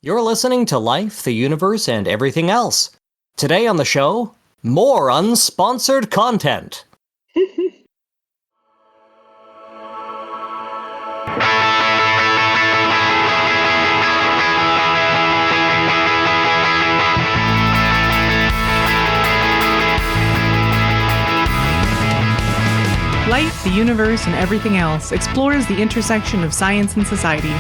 You're listening to Life, the Universe, and Everything Else. Today on the show, more unsponsored content. Life, the Universe, and Everything Else explores the intersection of science and society.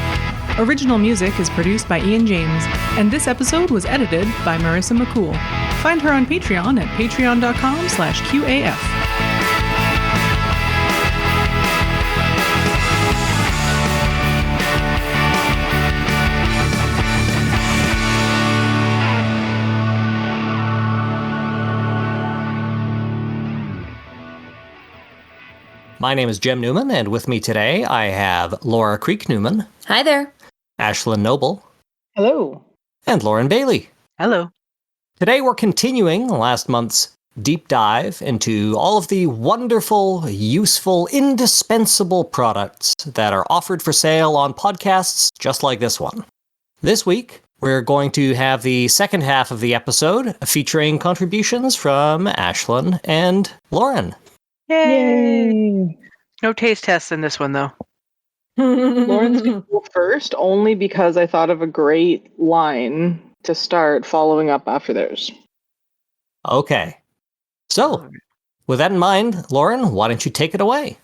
Original music is produced by Ian James, and this episode was edited by Marissa McCool. Find her on Patreon at patreon.com/QAF. My name is Jem Newman, and with me today I have Laura Creek Newman. Hi there. Ashlyn Noble. Hello. And Lauren Bailey. Hello. Today we're continuing last month's deep dive into all of the wonderful, useful, indispensable products that are offered for sale on podcasts just like this one. This week, we're going to have the second half of the episode featuring contributions from Ashlyn and Lauren. Yay! No taste tests in this one, though. Lauren's going to go first, only because I thought of a great line to start following up after theirs. Okay. So, with that in mind, Lauren, why don't you take it away?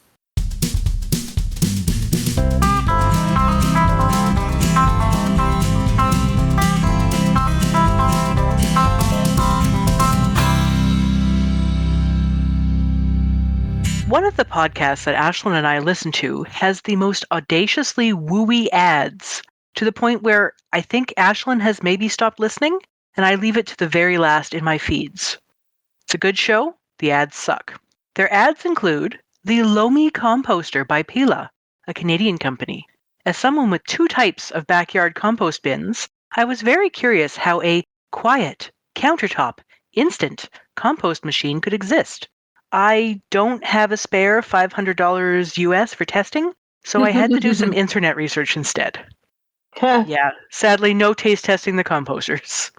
One of the podcasts that Ashlyn and I listen to has the most audaciously wooey ads, to the point where I think Ashlyn has maybe stopped listening, and I leave it to the very last in my feeds. It's a good show. The ads suck. Their ads include the Lomi Composter by Pila, a Canadian company. As someone with two types of backyard compost bins, I was very curious how a quiet, countertop, instant compost machine could exist. I don't have a spare $500 US for testing, so I had to do some internet research instead. Yeah, sadly, no taste testing the composters.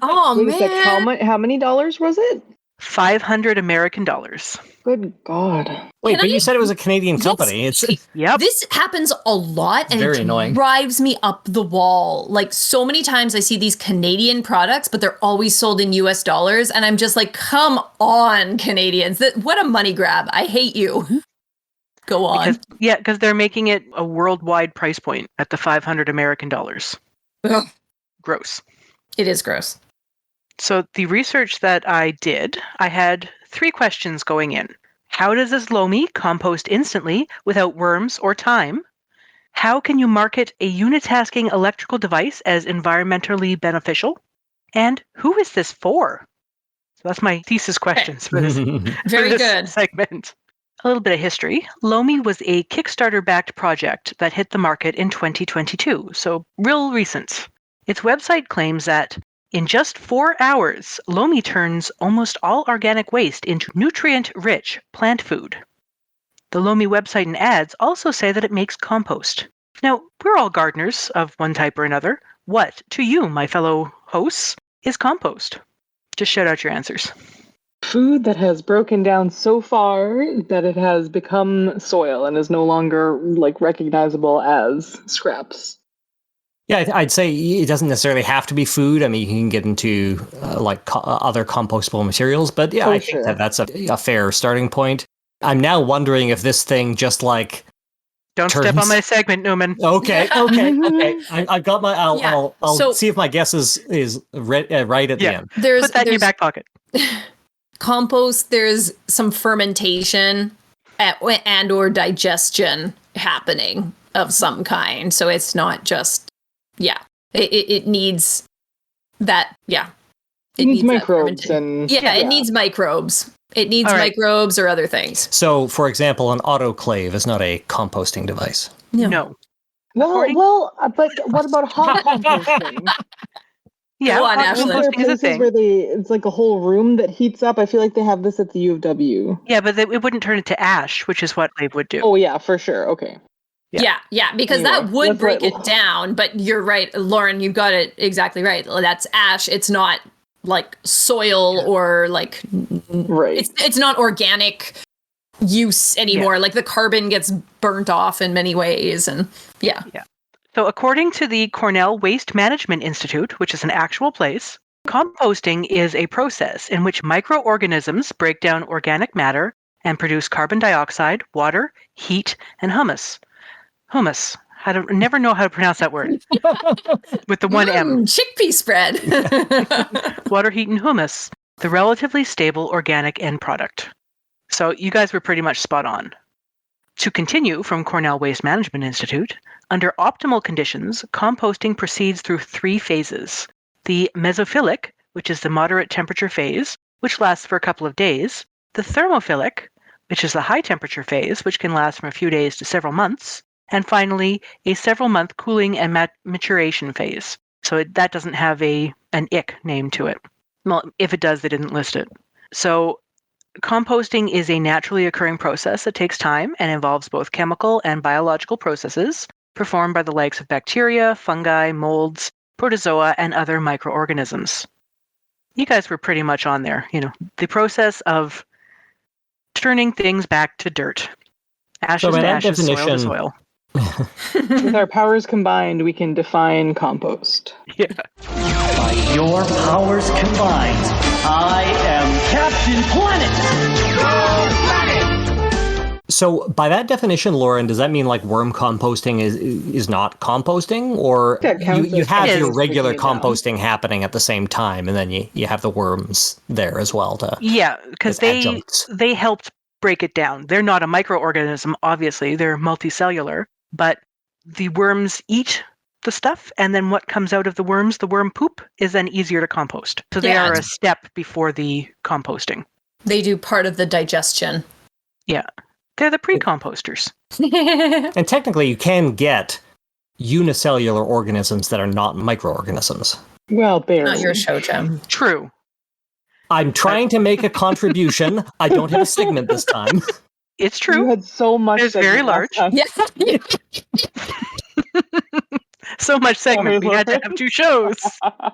Oh, Wait man. a sec, how many dollars was it? $500 American dollars. Good God. Wait, but you said it was a Canadian company. Yep. This happens a lot, and very it annoying. drives me up the wall. Like, so many times I see these Canadian products, but they're always sold in US dollars, and I'm just like, come on, Canadians. What a money grab. I hate you. Go on. Because they're making it a worldwide price point at the $500 American dollars. Ugh. Gross. It is gross. So the research that I did, I had 3 questions going in. How does this Lomi compost instantly without worms or time? How can you market a unitasking electrical device as environmentally beneficial? And who is this for? So that's my thesis questions for this, Very for this good. segment. A little bit of history. Lomi was a Kickstarter-backed project that hit the market in 2022, so real recent. Its website claims that in just 4 hours, Lomi turns almost all organic waste into nutrient-rich plant food. The Lomi website and ads also say that it makes compost. Now, we're all gardeners of one type or another. What, to you, my fellow hosts, is compost? Just shout out your answers. Food that has broken down so far that it has become soil and is no longer recognizable as scraps. Yeah, I'd say it doesn't necessarily have to be food. I mean, you can get into other compostable materials, but yeah, I think that's a fair starting point. I'm now wondering if this thing just Don't step on my segment, Newman. Okay. I've got my. I'll see if my guess is right at the end. Put that in your back pocket. Compost, there's some fermentation and or digestion happening of some kind. So it's not just, it needs that, It needs microbes and... it needs microbes. It needs microbes or other things. So, for example, an autoclave is not a composting device. No. Well, but what about hot composting? Yeah, Go on, hot Ashlyn. composting is a thing. Where it's like a whole room that heats up. I feel like they have this at the U of W. Yeah, but it wouldn't turn it to ash, which is what they would do. Oh, yeah, for sure. Okay. Yeah, because Anyway, that would let's break let- it down. But you're right, Lauren, you've got it exactly right. That's ash. It's not like soil or like Right. it's not organic use anymore. Like the carbon gets burnt off in many ways, and yeah. So according to the Cornell Waste Management Institute, which is an actual place, composting is a process in which microorganisms break down organic matter and produce carbon dioxide, water, heat, and humus. Humus. I don't never know how to pronounce that word. With the one M. Chickpea spread. Water, heat, and humus, the relatively stable organic end product. So you guys were pretty much spot on. To continue from Cornell Waste Management Institute, under optimal conditions, composting proceeds through 3 phases. The mesophilic, which is the moderate temperature phase, which lasts for a couple of days. The thermophilic, which is the high temperature phase, which can last from a few days to several months. And finally, a several-month cooling and maturation phase. So that doesn't have an ick name to it. Well, if it does, they didn't list it. So composting is a naturally occurring process that takes time and involves both chemical and biological processes performed by the likes of bacteria, fungi, molds, protozoa, and other microorganisms. You guys were pretty much on there. The process of turning things back to dirt. Ashes by to that ashes, soil to definition- soil. With our powers combined, we can define compost. Yeah. By your powers combined, I am Captain Planet! So by that definition, Lauren, does that mean like worm composting is not composting, or That counts you as have composting, your regular breaking it down. composting happening at the same time, and then you have the worms there as well to Yeah, because as adjuncts. they helped break it down. They're not a microorganism, obviously. They're multicellular, but the worms eat the stuff, and then what comes out of the worms, the worm poop, is then easier to compost. So they Yeah. are a step before the composting. They do part of the digestion. Yeah. They're the pre-composters. And technically, you can get unicellular organisms that are not microorganisms. Well, barely. Not your show, Jim. True. I'm trying to make a contribution. I don't have a segment this time. It's You true. had so much. It's very segment last large. time. Yeah. So much segment. Sorry, We had to Lauren. have 2 shows. All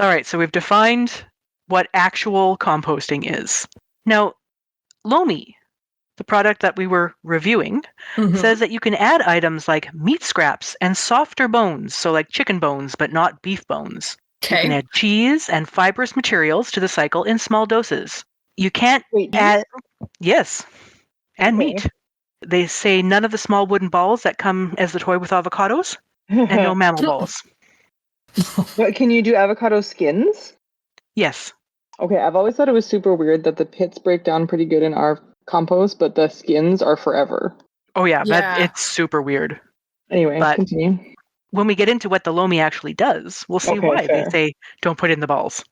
right, so we've defined what actual composting is. Now, Lomi, the product that we were reviewing, says that you can add items like meat scraps and softer bones, so like chicken bones, but not beef bones. You can Okay. add cheese and fibrous materials to the cycle in small doses. You can't Wait, add, yes, and Okay. meat. They say none of the small wooden balls that come as the toy with avocados, and no mammal balls. But can you do avocado skins? Yes. Okay, I've always thought it was super weird that the pits break down pretty good in our compost, but the skins are forever. Oh yeah, Yeah. it's super weird. Anyway, But- continue. When we get into what the Lomi actually does, we'll see Okay, why fair. they say don't put in the balls.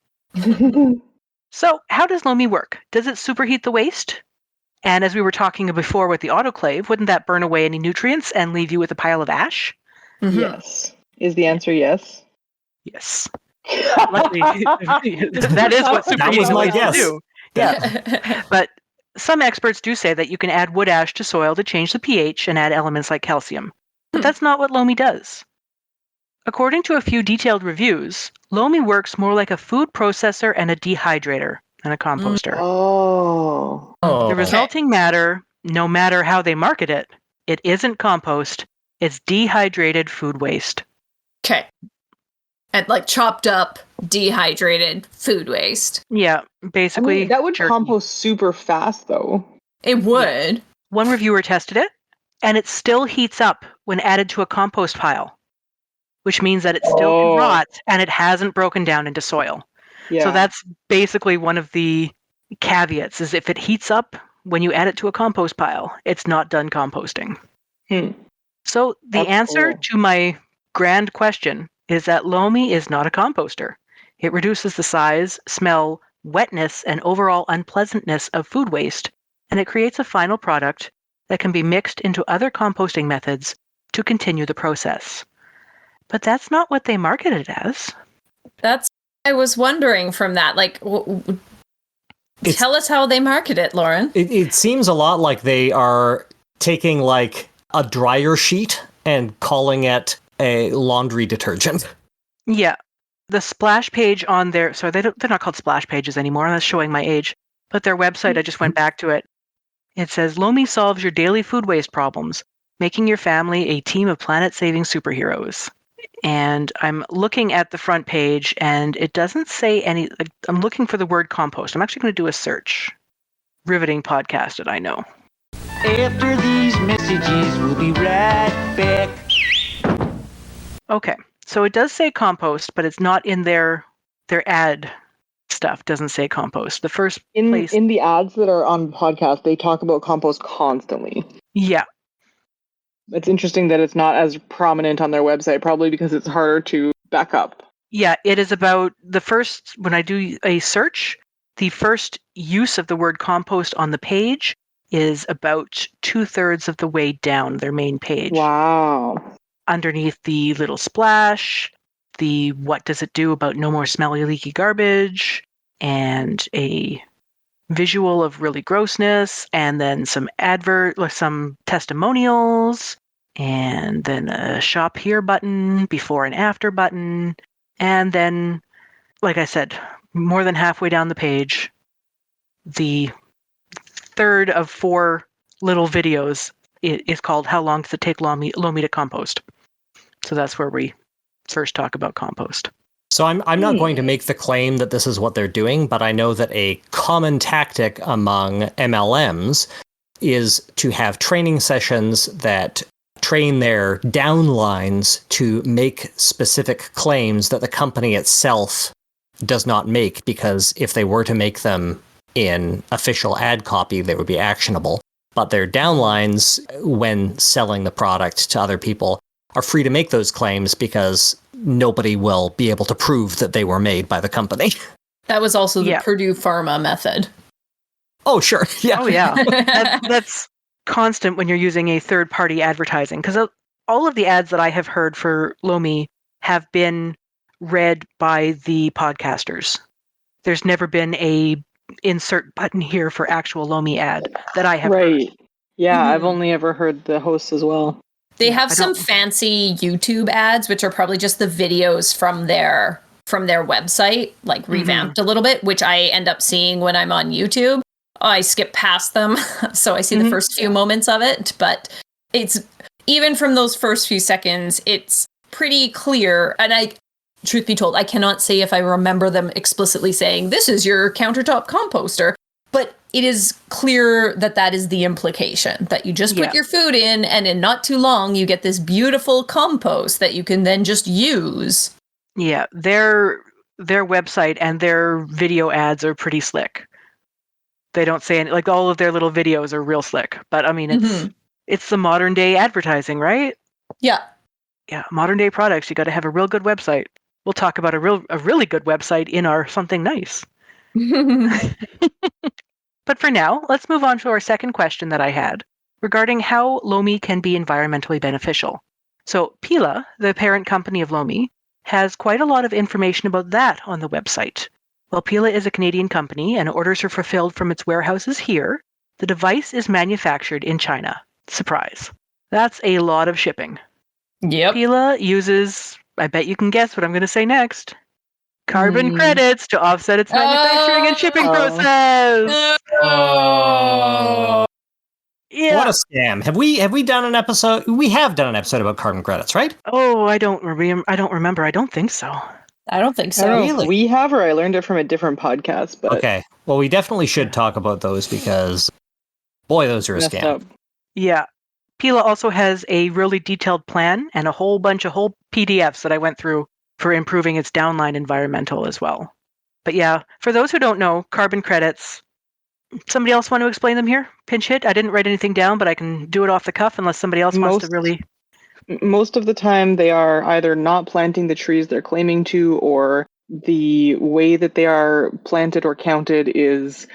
So how does Lomi work? Does it superheat the waste? And as we were talking before with the autoclave, wouldn't that burn away any nutrients and leave you with a pile of ash? Yes. Is the answer yes? Yes. That is what That was superheating the my waste guess. will do. Yeah. But some experts do say that you can add wood ash to soil to change the pH and add elements like calcium. But that's not what Lomi does. According to a few detailed reviews, Lomi works more like a food processor and a dehydrator than a composter. Oh. Oh, The resulting matter, no matter how they market it, it isn't compost, it's dehydrated food waste. Okay. And like chopped up, dehydrated food waste. Yeah, I basically. mean, that would jerky. compost super fast, though. It would. One reviewer tested it, and it still heats up when added to a compost pile, which means that it still Oh. can rot and it hasn't broken down into soil. Yeah. So that's basically one of the caveats, is if it heats up when you add it to a compost pile, it's not done composting. Hmm. So the That's answer cool. to my grand question is that Lomi is not a composter. It reduces the size, smell, wetness, and overall unpleasantness of food waste, and it creates a final product that can be mixed into other composting methods to continue the process. But that's not what they market it as. That's I was wondering from that. Like, It's- tell us how they market it, Lauren. It seems a lot like they are taking like a dryer sheet and calling it a laundry detergent. Yeah. The splash page on their, so they're not called splash pages anymore. That's showing my age. But their website, I just went back to it. It says, Lomi solves your daily food waste problems, making your family a team of planet-saving superheroes. And I'm looking at the front page, and it doesn't say any, I'm looking for the word compost. I'm actually going to do a search. Riveting podcast, did I know? After these messages, we'll be right back. Okay, so it does say compost, but it's not in their ad stuff. Doesn't say compost. The first place In the ads that are on podcast, they talk about compost constantly. Yeah. It's interesting that it's not as prominent on their website, probably because it's harder to back up. Yeah, it is about the first, when I do a search, the first use of the word compost on the page is about 2/3 of the way down their main page. Wow. Underneath the little splash, the what does it do about no more smelly, leaky garbage, and a visual of really grossness, and then some some testimonials, and then a shop here button, before and after button, and then, like I said, more than halfway down the page, the third of 4 little videos is called How Long Does It Take Lomi to Compost? So that's where we first talk about compost. So I'm not going to make the claim that this is what they're doing, but I know that a common tactic among MLMs is to have training sessions that train their downlines to make specific claims that the company itself does not make, because if they were to make them in official ad copy, they would be actionable. But their downlines, when selling the product to other people, are free to make those claims because nobody will be able to prove that they were made by the company. That was also the Purdue Pharma method. Oh, sure. Yeah. Oh, yeah. That's constant when you're using a third-party advertising, because all of the ads that I have heard for Lomi have been read by the podcasters. There's never been a insert button here for actual Lomi ad that I have heard. Yeah, I've only ever heard the hosts as well. They have some fancy YouTube ads, which are probably just the videos from their website, like revamped a little bit, which I end up seeing when I'm on YouTube. I skip past them, so I see the first few moments of it. But it's, even from those first few seconds, it's pretty clear. And truth be told, I cannot say if I remember them explicitly saying, this is your countertop composter. But it is clear that that is the implication, that you just put your food in, and in not too long, you get this beautiful compost that you can then just use. Yeah, their website and their video ads are pretty slick. They don't say any, like, all of their little videos are real slick. But I mean, it's the modern day advertising, right? Yeah. Yeah, modern day products. You got to have a real good website. We'll talk about a really good website in our Something Nice. But for now, let's move on to our second question that I had regarding how Lomi can be environmentally beneficial. So Pila, the parent company of Lomi, has quite a lot of information about that on the website. While Pila is a Canadian company and orders are fulfilled from its warehouses here, the device is manufactured in China. Surprise. That's a lot of shipping. Yep. Pila uses, I bet you can guess what I'm going to say next, carbon credits to offset its manufacturing and shipping process. Yeah. What a scam. Have we done an episode? We have done an episode about carbon credits, right? Oh, I don't remember. I don't think so. I don't think so. I don't know Really? if we have, or I learned it from a different podcast. But Okay. Well, we definitely should talk about those because, boy, those are a messed scam. up. Yeah. Pila also has a really detailed plan and a whole PDFs that I went through for improving its downline environmental as well. But yeah, for those who don't know, carbon credits, somebody else want to explain them here? Pinch hit? I didn't write anything down, but I can do it off the cuff unless somebody else wants to really... Most of the time, they are either not planting the trees they're claiming to, or the way that they are planted or counted is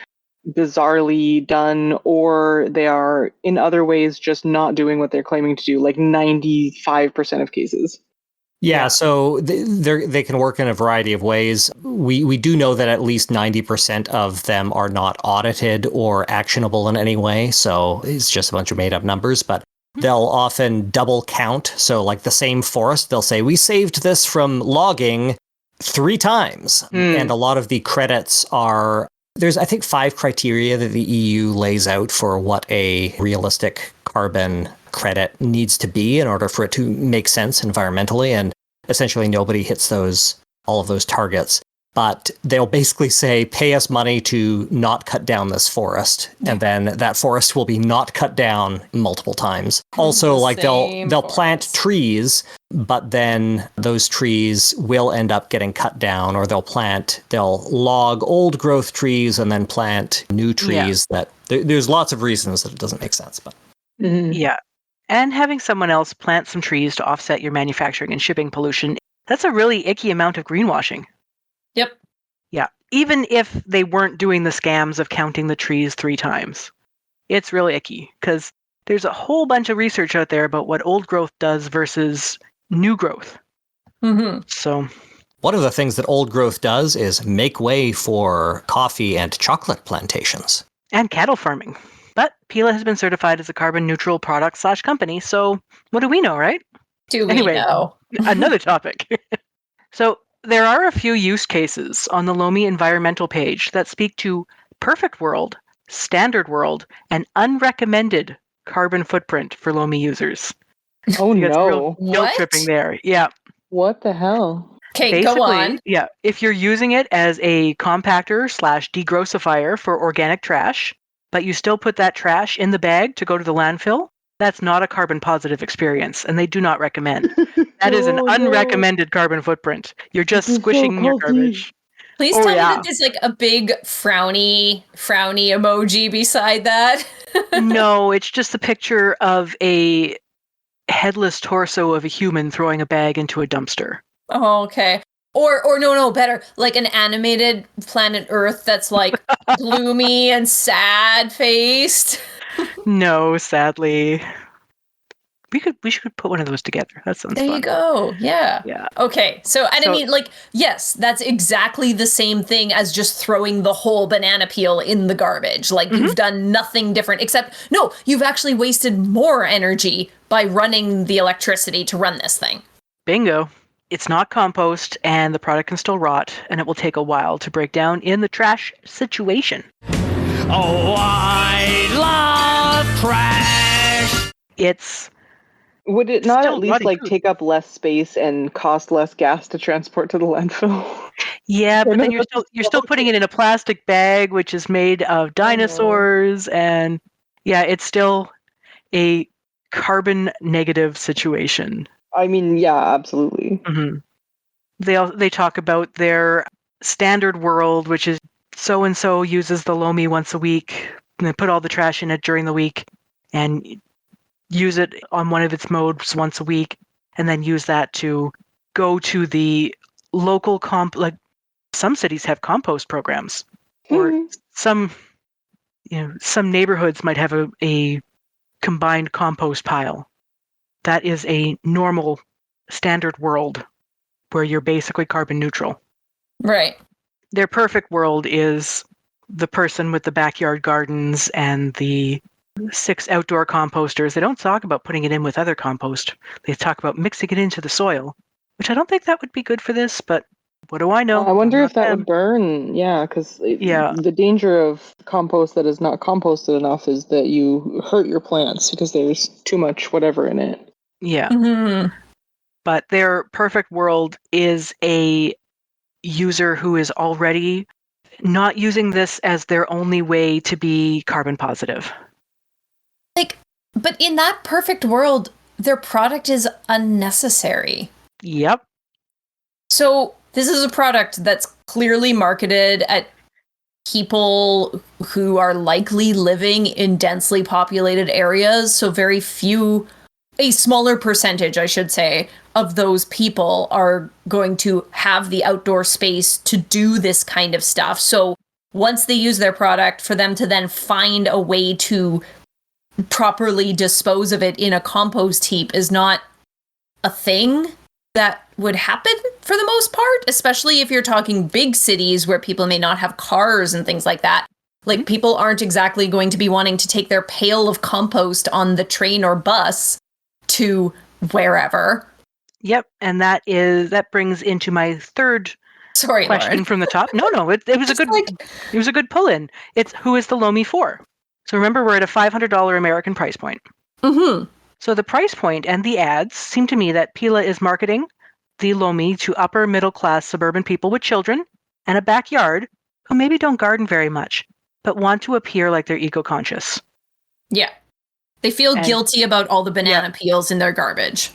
bizarrely done, or they are in other ways just not doing what they're claiming to do, like 95% of cases. Yeah, so they can work in a variety of ways. We do know that at least 90% of them are not audited or actionable in any way, so it's just a bunch of made-up numbers. But They'll often double count. So like the same forest, they'll say, we saved this from logging 3 times. And a lot of the credits are, there's I think 5 criteria that the EU lays out for what a realistic carbon credit needs to be in order for it to make sense environmentally. And essentially nobody hits all of those targets. But they'll basically say, pay us money to not cut down this forest. And then that forest will be not cut down multiple times. Also, like they'll plant trees, but then those trees will end up getting cut down, or they'll log old growth trees and then plant new trees that there's lots of reasons that it doesn't make sense. But Yeah. And having someone else plant some trees to offset your manufacturing and shipping pollution, that's a really icky amount of greenwashing. Yep. Yeah. Even if they weren't doing the scams of counting the trees 3 times, it's really icky because there's a whole bunch of research out there about what old growth does versus new growth. Mm-hmm. So one of the things that old growth does is make way for coffee and chocolate plantations. And cattle farming. But Pila has been certified as a carbon neutral product/company. So what do we know, right? Do we Anyway, know? Another topic. So there are a few use cases on the Lomi environmental page that speak to perfect world, standard world, and unrecommended carbon footprint for Lomi users. Oh You got some real no. guilt What? tripping there. Yeah. What the hell? Okay, go on. Yeah. If you're using it as a compactor/degrossifier for organic trash, but you still put that trash in the bag to go to the landfill, that's not a carbon positive experience, and they do not recommend. That is an Oh, no. unrecommended carbon footprint. You're just This is so squishing your culty. garbage. Please Oh, tell me yeah. that there's like a big frowny emoji beside that. No, it's just a picture of a headless torso of a human throwing a bag into a dumpster. Oh, okay. Or no, better, like an animated Planet Earth that's like gloomy and sad faced. No, sadly. We should put one of those together. That sounds There fun. you go. Yeah. Yeah. Okay. So, and I mean, like, yes, that's exactly the same thing as just throwing the whole banana peel in the garbage. Like, you've done nothing different, except, no, you've actually wasted more energy by running the electricity to run this thing. Bingo. It's not compost, and the product can still rot, and it will take a while to break down in the trash situation. Oh, I love trash. It's Would it not still at least rotting like food. take up less space and cost less gas to transport to the landfill? Yeah, but know then you're still putting it in a plastic bag, which is made of dinosaurs, and yeah, it's still a carbon negative situation. I mean, yeah, absolutely. Mm-hmm. They talk about their standard world, which is so and so uses the Lomi once a week, and they put all the trash in it during the week, and use it on one of its modes once a week, and then use that to go to the local like some cities have compost programs, or some neighborhoods might have a combined compost pile. That is a normal standard world where you're basically carbon neutral. Right. Their perfect world is the person with the backyard gardens and the 6 outdoor composters. They don't talk about putting it in with other compost. They talk about mixing it into the soil, which I don't think that would be good for this, but what do I know? I wonder I'm if that not would them. burn. Yeah, because Yeah. the danger of compost that is not composted enough is that you hurt your plants because there's too much whatever in it. Yeah. Mm-hmm. But their perfect world is a user who is already not using this as their only way to be carbon positive. Like, but in that perfect world, their product is unnecessary. Yep. So this is a product that's clearly marketed at people who are likely living in densely populated areas. So very few, a smaller percentage, I should say, of those people are going to have the outdoor space to do this kind of stuff. So once they use their product, for them to then find a way to properly dispose of it in a compost heap is not a thing that would happen for the most part, especially if you're talking big cities where people may not have cars and things like that. Like, people aren't exactly going to be wanting to take their pail of compost on the train or bus to wherever. Yep, and that brings into my third Sorry, question Lauren. from the top. No, it was it was a good pull in. It's who is the Lomi for? So remember, we're at a $500 American price point. Mm-hmm. So the price point and the ads seem to me that Pila is marketing the Lomi to upper middle class suburban people with children and a backyard who maybe don't garden very much, but want to appear like they're eco-conscious. Yeah. They feel guilty about all the banana peels in their garbage.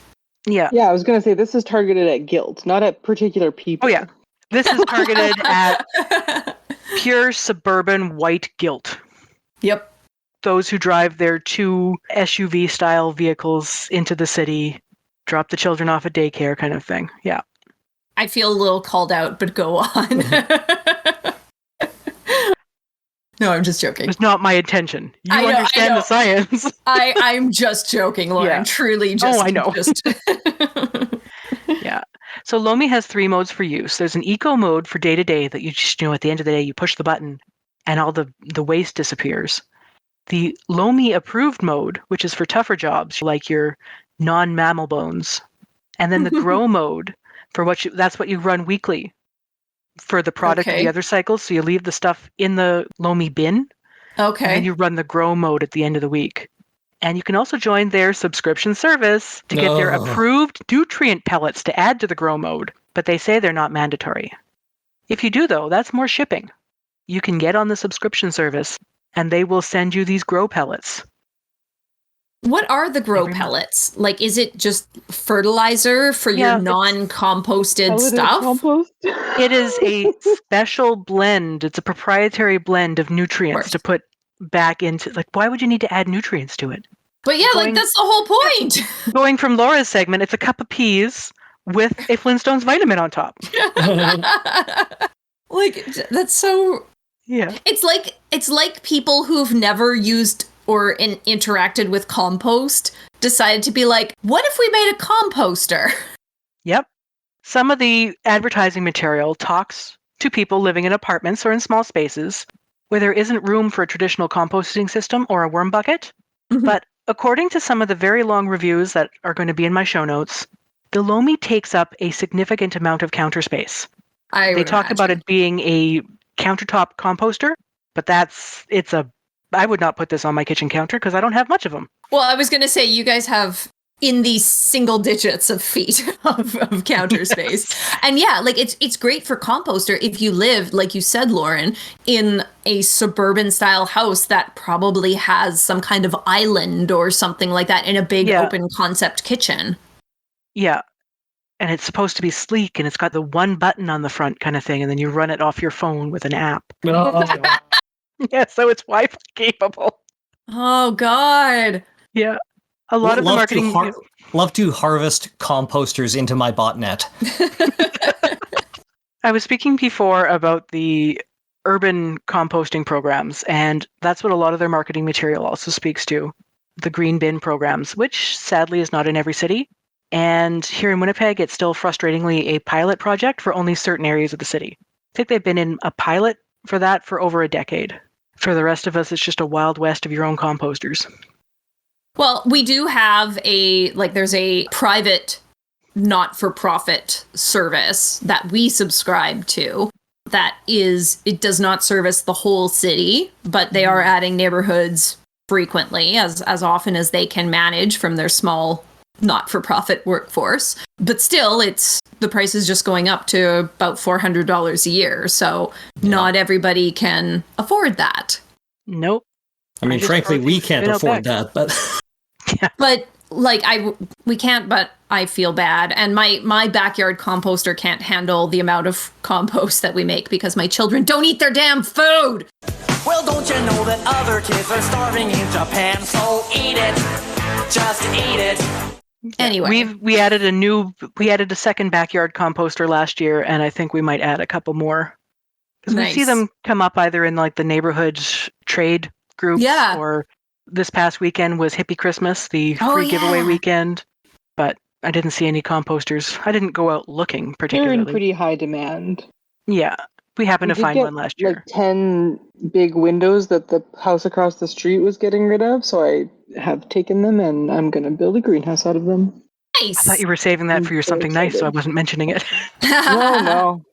Yeah. Yeah, I was going to say this is targeted at guilt, not at particular people. Oh, yeah. This is targeted at pure suburban white guilt. Yep. Those who drive their 2 SUV-style vehicles into the city, drop the children off at daycare kind of thing. Yeah. I feel a little called out, but go on. No, I'm just joking. It's not my intention. You I know. understand the science. I'm just joking, Lauren. Yeah. Truly just. Oh, I know. Just... Yeah. So Lomi has 3 modes for use. There's an eco mode for day-to-day that you just, at the end of the day, you push the button and all the waste disappears. The Lomi approved mode, which is for tougher jobs, like your non-mammal bones. And then the grow mode for that's what you run weekly for the product of the other cycles. So you leave the stuff in the Lomi bin. Okay. And then you run the grow mode at the end of the week. And you can also join their subscription service to get their approved nutrient pellets to add to the grow mode. But they say they're not mandatory. If you do, though, that's more shipping. You can get on the subscription service and they will send you these grow pellets. What are the grow pellets? Like, is it just fertilizer for your non-composted stuff? Compost? It is a special blend. It's a proprietary blend of nutrients to put back into, like, why would you need to add nutrients to it? But yeah, like, that's the whole point. Going from Laura's segment, it's a cup of peas with a Flintstones vitamin on top. Like, that's so... Yeah. It's like people who've never used or interacted with compost decided to be like, what if we made a composter? Yep. Some of the advertising material talks to people living in apartments or in small spaces where there isn't room for a traditional composting system or a worm bucket. Mm-hmm. But according to some of the very long reviews that are going to be in my show notes, the Lomi takes up a significant amount of counter space. They talk about it being a countertop composter, but I would not put this on my kitchen counter because I don't have much of them. Well, I was going to say, you guys have in the single digits of feet of counter space. And yeah, like it's great for composter if you live, like you said, Lauren, in a suburban style house that probably has some kind of island or something like that in a big open concept kitchen. Yeah. And it's supposed to be sleek and it's got the one button on the front kind of thing. And then you run it off your phone with an app. Yeah, so it's Wi-Fi capable. Oh, God. Yeah. A lot of the marketing... love to harvest composters into my botnet. I was speaking before about the urban composting programs, and that's what a lot of their marketing material also speaks to. The green bin programs, which sadly is not in every city. And here in Winnipeg, it's still frustratingly a pilot project for only certain areas of the city. I think they've been in a pilot for that for over a decade. For the rest of us, it's just a wild west of your own composters. Well, we do have there's a private not-for-profit service that we subscribe to it does not service the whole city, but they are adding neighborhoods frequently, as often as they can manage from their small not-for-profit workforce. But still, the price is just going up to about $400 a year. So not everybody can afford that. Nope. I mean, frankly, we can't afford that, but... Yeah. But we can't, but I feel bad. And my backyard composter can't handle the amount of compost that we make because my children don't eat their damn food. Well, don't you know that other kids are starving in Japan? So eat it. Just eat it. Anyway, we added a second backyard composter last year, and I think we might add a couple more. Because we see them come up either in like the neighborhood trade groups or this past weekend was Hippie Christmas, the free giveaway weekend. But I didn't see any composters. I didn't go out looking particularly. They're in pretty high demand. Yeah, We happened We to did find get one last year. like 10 big windows that the house across the street was getting rid of, so I have taken them and I'm going to build a greenhouse out of them. I thought Nice. you were saving that I'm for your so something nice, so I excited. wasn't mentioning it. No.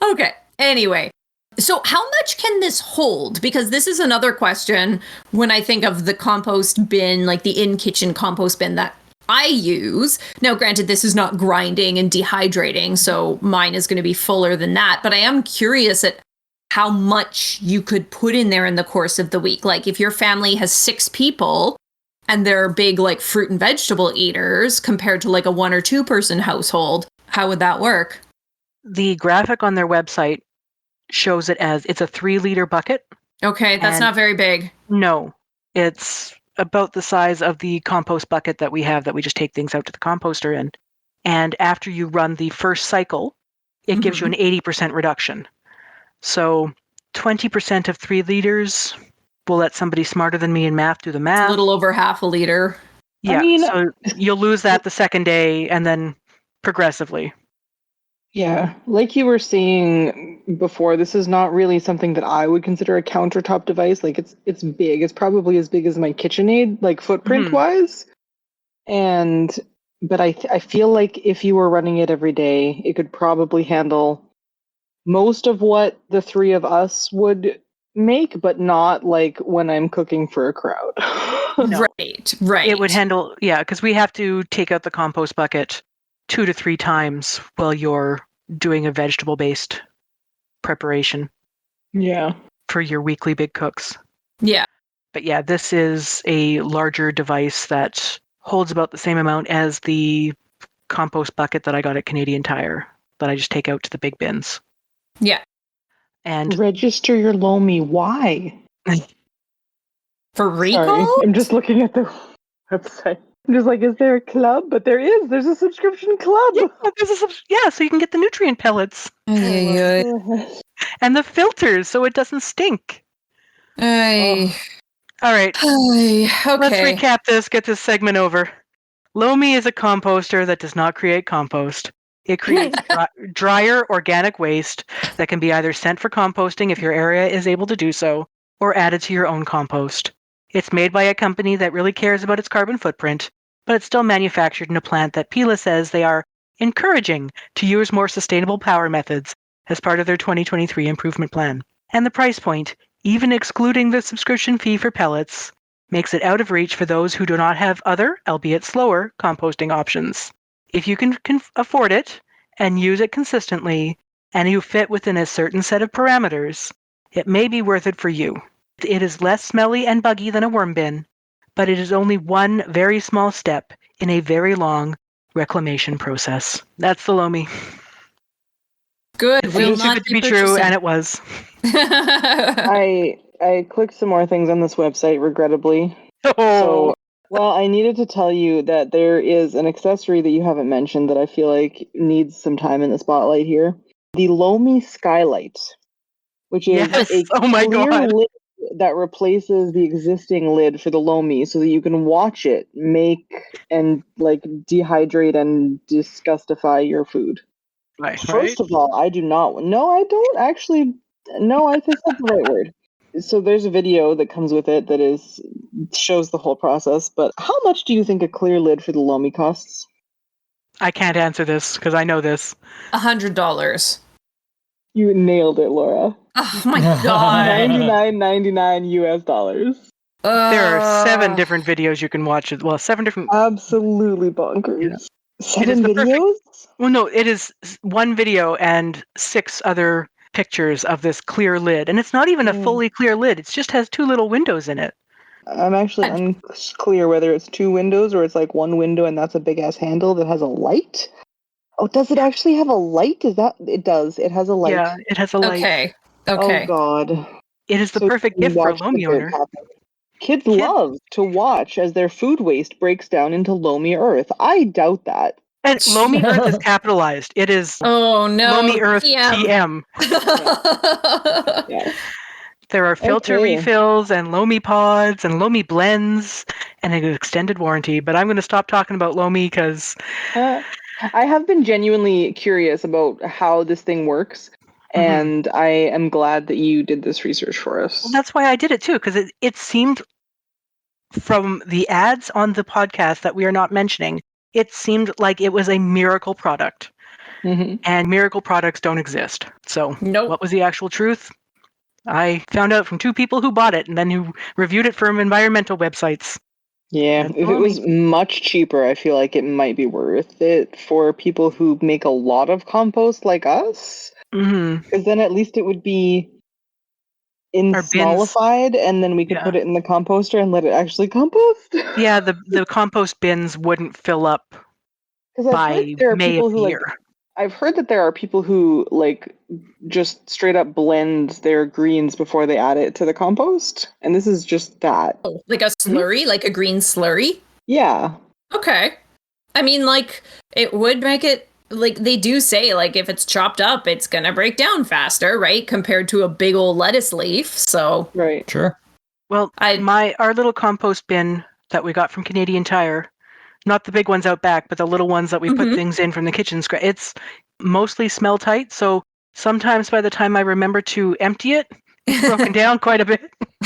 Okay. Anyway, so how much can this hold? Because this is another question when I think of the compost bin, like the in-kitchen compost bin that I use. Now, granted, this is not grinding and dehydrating, so mine is going to be fuller than that. But I am curious at how much you could put in there in the course of the week. Like if your family has 6 people and they're big like fruit and vegetable eaters compared to like a 1 or 2 person household, how would that work? The graphic on their website shows it as it's a 3-liter bucket. Okay, that's And- not very big. No, it's about the size of the compost bucket that we have that we just take things out to the composter in. And after you run the first cycle, it gives you an 80% reduction. So 20% of 3 liters, we'll let somebody smarter than me in math do the math. A little over half a liter. Yeah, I mean- so you'll lose that the second day and then progressively. Yeah, like you were saying before, this is not really something that I would consider a countertop device. Like it's big. It's probably as big as my KitchenAid, like footprint wise. But I feel like if you were running it every day, it could probably handle most of what the 3 of us would make, but not like when I'm cooking for a crowd. No. Right. It would handle, because we have to take out the compost bucket 2 to 3 times while you're doing a vegetable-based preparation Yeah. for your weekly big cooks. Yeah. But yeah, this is a larger device that holds about the same amount as the compost bucket that I got at Canadian Tire that I just take out to the big bins. Yeah. And Register your Lomi. Why? For recall? Sorry, I'm just looking at the website. I'm just like, is there a club? But there is. There's a subscription club. so you can get the nutrient pellets and the filters so it doesn't stink. Ay. All right. Okay. Let's recap this, get this segment over. Lomi is a composter that does not create compost. It creates drier organic waste that can be either sent for composting if your area is able to do so, or added to your own compost. It's made by a company that really cares about its carbon footprint, but it's still manufactured in a plant that Pila says they are encouraging to use more sustainable power methods as part of their 2023 improvement plan. And the price point, even excluding the subscription fee for pellets, makes it out of reach for those who do not have other, albeit slower, composting options. If you can afford it and use it consistently, and you fit within a certain set of parameters, it may be worth it for you. It is less smelly and buggy than a worm bin, but it is only one very small step in a very long reclamation process. That's the Lomi. Good. It Will seems too not good to be true, and it was. I clicked some more things on this website, regrettably. Oh. Well, I needed to tell you that there is an accessory that you haven't mentioned that I feel like needs some time in the spotlight here. The Lomi Skylight, which is Yes. a Oh my clear God. lid that replaces the existing lid for the Lomi so that you can watch it make and like dehydrate and disgustify your food. Right. First of all, I do not. No, I don't actually. No, I think that's the right word. So there's a video that comes with it that shows the whole process. But how much do you think a clear lid for the Lomi costs? I can't answer this because I know this. $100. You nailed it, Laura. Oh my god. $99.99 US dollars. There are 7 different videos you can watch. Well, 7 different. Absolutely bonkers. Yeah. 7 the perfect- videos? Well, no, it is 1 video and 6 other pictures of this clear lid. And it's not even a fully clear lid. It just has 2 little windows in it. I'm actually unclear whether it's 2 windows or it's like 1 window and that's a big ass handle that has a light. Oh, does it actually have a light? It does. It has a light. Yeah, it has a light. Okay. Oh God. It is the So perfect you gift for a watch Lomi the dirt owner. happen. Kids love to watch as their food waste breaks down into Lomi Earth. I doubt that. And Lomi Earth is capitalized. It is Oh no. Lomi Earth TM. Yeah. There are filter Okay. refills and Lomi pods and Lomi blends and an extended warranty. But I'm going to stop talking about Lomi because I have been genuinely curious about how this thing works. And I am glad that you did this research for us. Well, that's why I did it too, because it seemed from the ads on the podcast that we are not mentioning, it seemed like it was a miracle product. And miracle products don't exist. So what was the actual truth? I found out from 2 people who bought it and then who reviewed it from environmental websites. Yeah, if it was much cheaper, I feel like it might be worth it for people who make a lot of compost like us. Because then at least it would be smallified, and then we could put it in the composter and let it actually compost. Yeah, the compost bins wouldn't fill up by May of the year. I've heard that there are people who just straight up blend their greens before they add it to the compost, and this is just that. Oh, like a slurry, like a green slurry? Yeah. Okay. I mean, it would make it, they do say, if it's chopped up, it's gonna break down faster, right? Compared to a big old lettuce leaf, so... Right. Sure. Well, our little compost bin that we got from Canadian Tire, not the big ones out back, but the little ones that we put things in from the kitchen scratch. It's mostly smell tight, so sometimes by the time I remember to empty it, it's broken down quite a bit.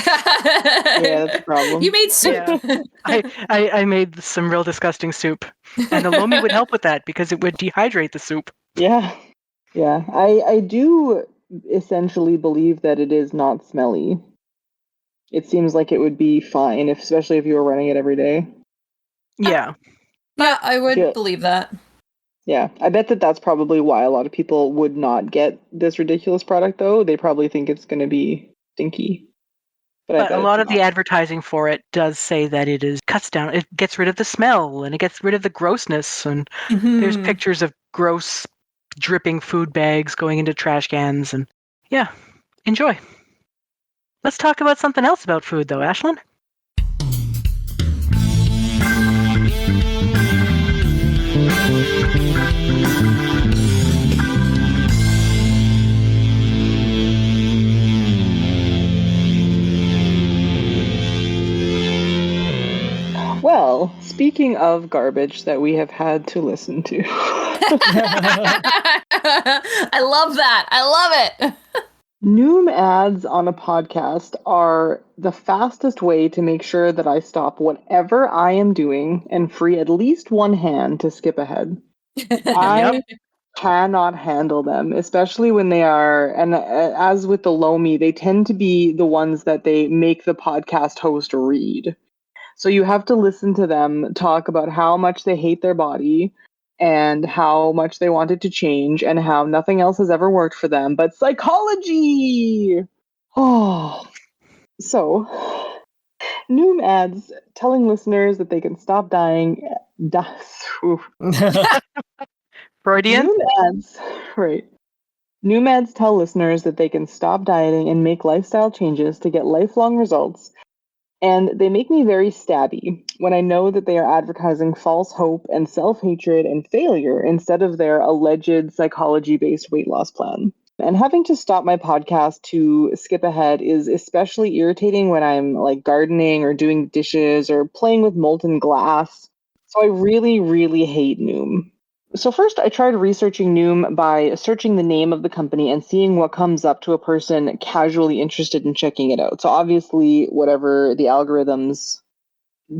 Yeah, that's a problem. You made soup. Yeah. I made some real disgusting soup, and the Lomi would help with that because it would dehydrate the soup. Yeah. Yeah. I do essentially believe that it is not smelly. It seems like it would be fine, especially if you were running it every day. Yeah. Yeah, I would believe that. Yeah, I bet that's probably why a lot of people would not get this ridiculous product, though. They probably think it's going to be stinky. But a lot of the advertising for it does say that it cuts down, it gets rid of the smell, and it gets rid of the grossness, and there's pictures of gross, dripping food bags going into trash cans, and yeah, enjoy. Let's talk about something else about food, though, Ashlyn. Well, speaking of garbage that we have had to listen to. I love that. I love it. Noom ads on a podcast are the fastest way to make sure that I stop whatever I am doing and free at least one hand to skip ahead. I cannot handle them, especially when they are, and as with the Lomi, they tend to be the ones that they make the podcast host read. So you have to listen to them talk about how much they hate their body and how much they want it to change and how nothing else has ever worked for them but psychology. Oh, so Noom ads telling listeners that they can stop dying. Freudian? Noom ads, right. Noom ads tell listeners that they can stop dieting and make lifestyle changes to get lifelong results. And they make me very stabby when I know that they are advertising false hope and self-hatred and failure instead of their alleged psychology-based weight loss plan. And having to stop my podcast to skip ahead is especially irritating when I'm gardening or doing dishes or playing with molten glass. So I really, really hate Noom. So first, I tried researching Noom by searching the name of the company and seeing what comes up to a person casually interested in checking it out. So obviously, whatever the algorithms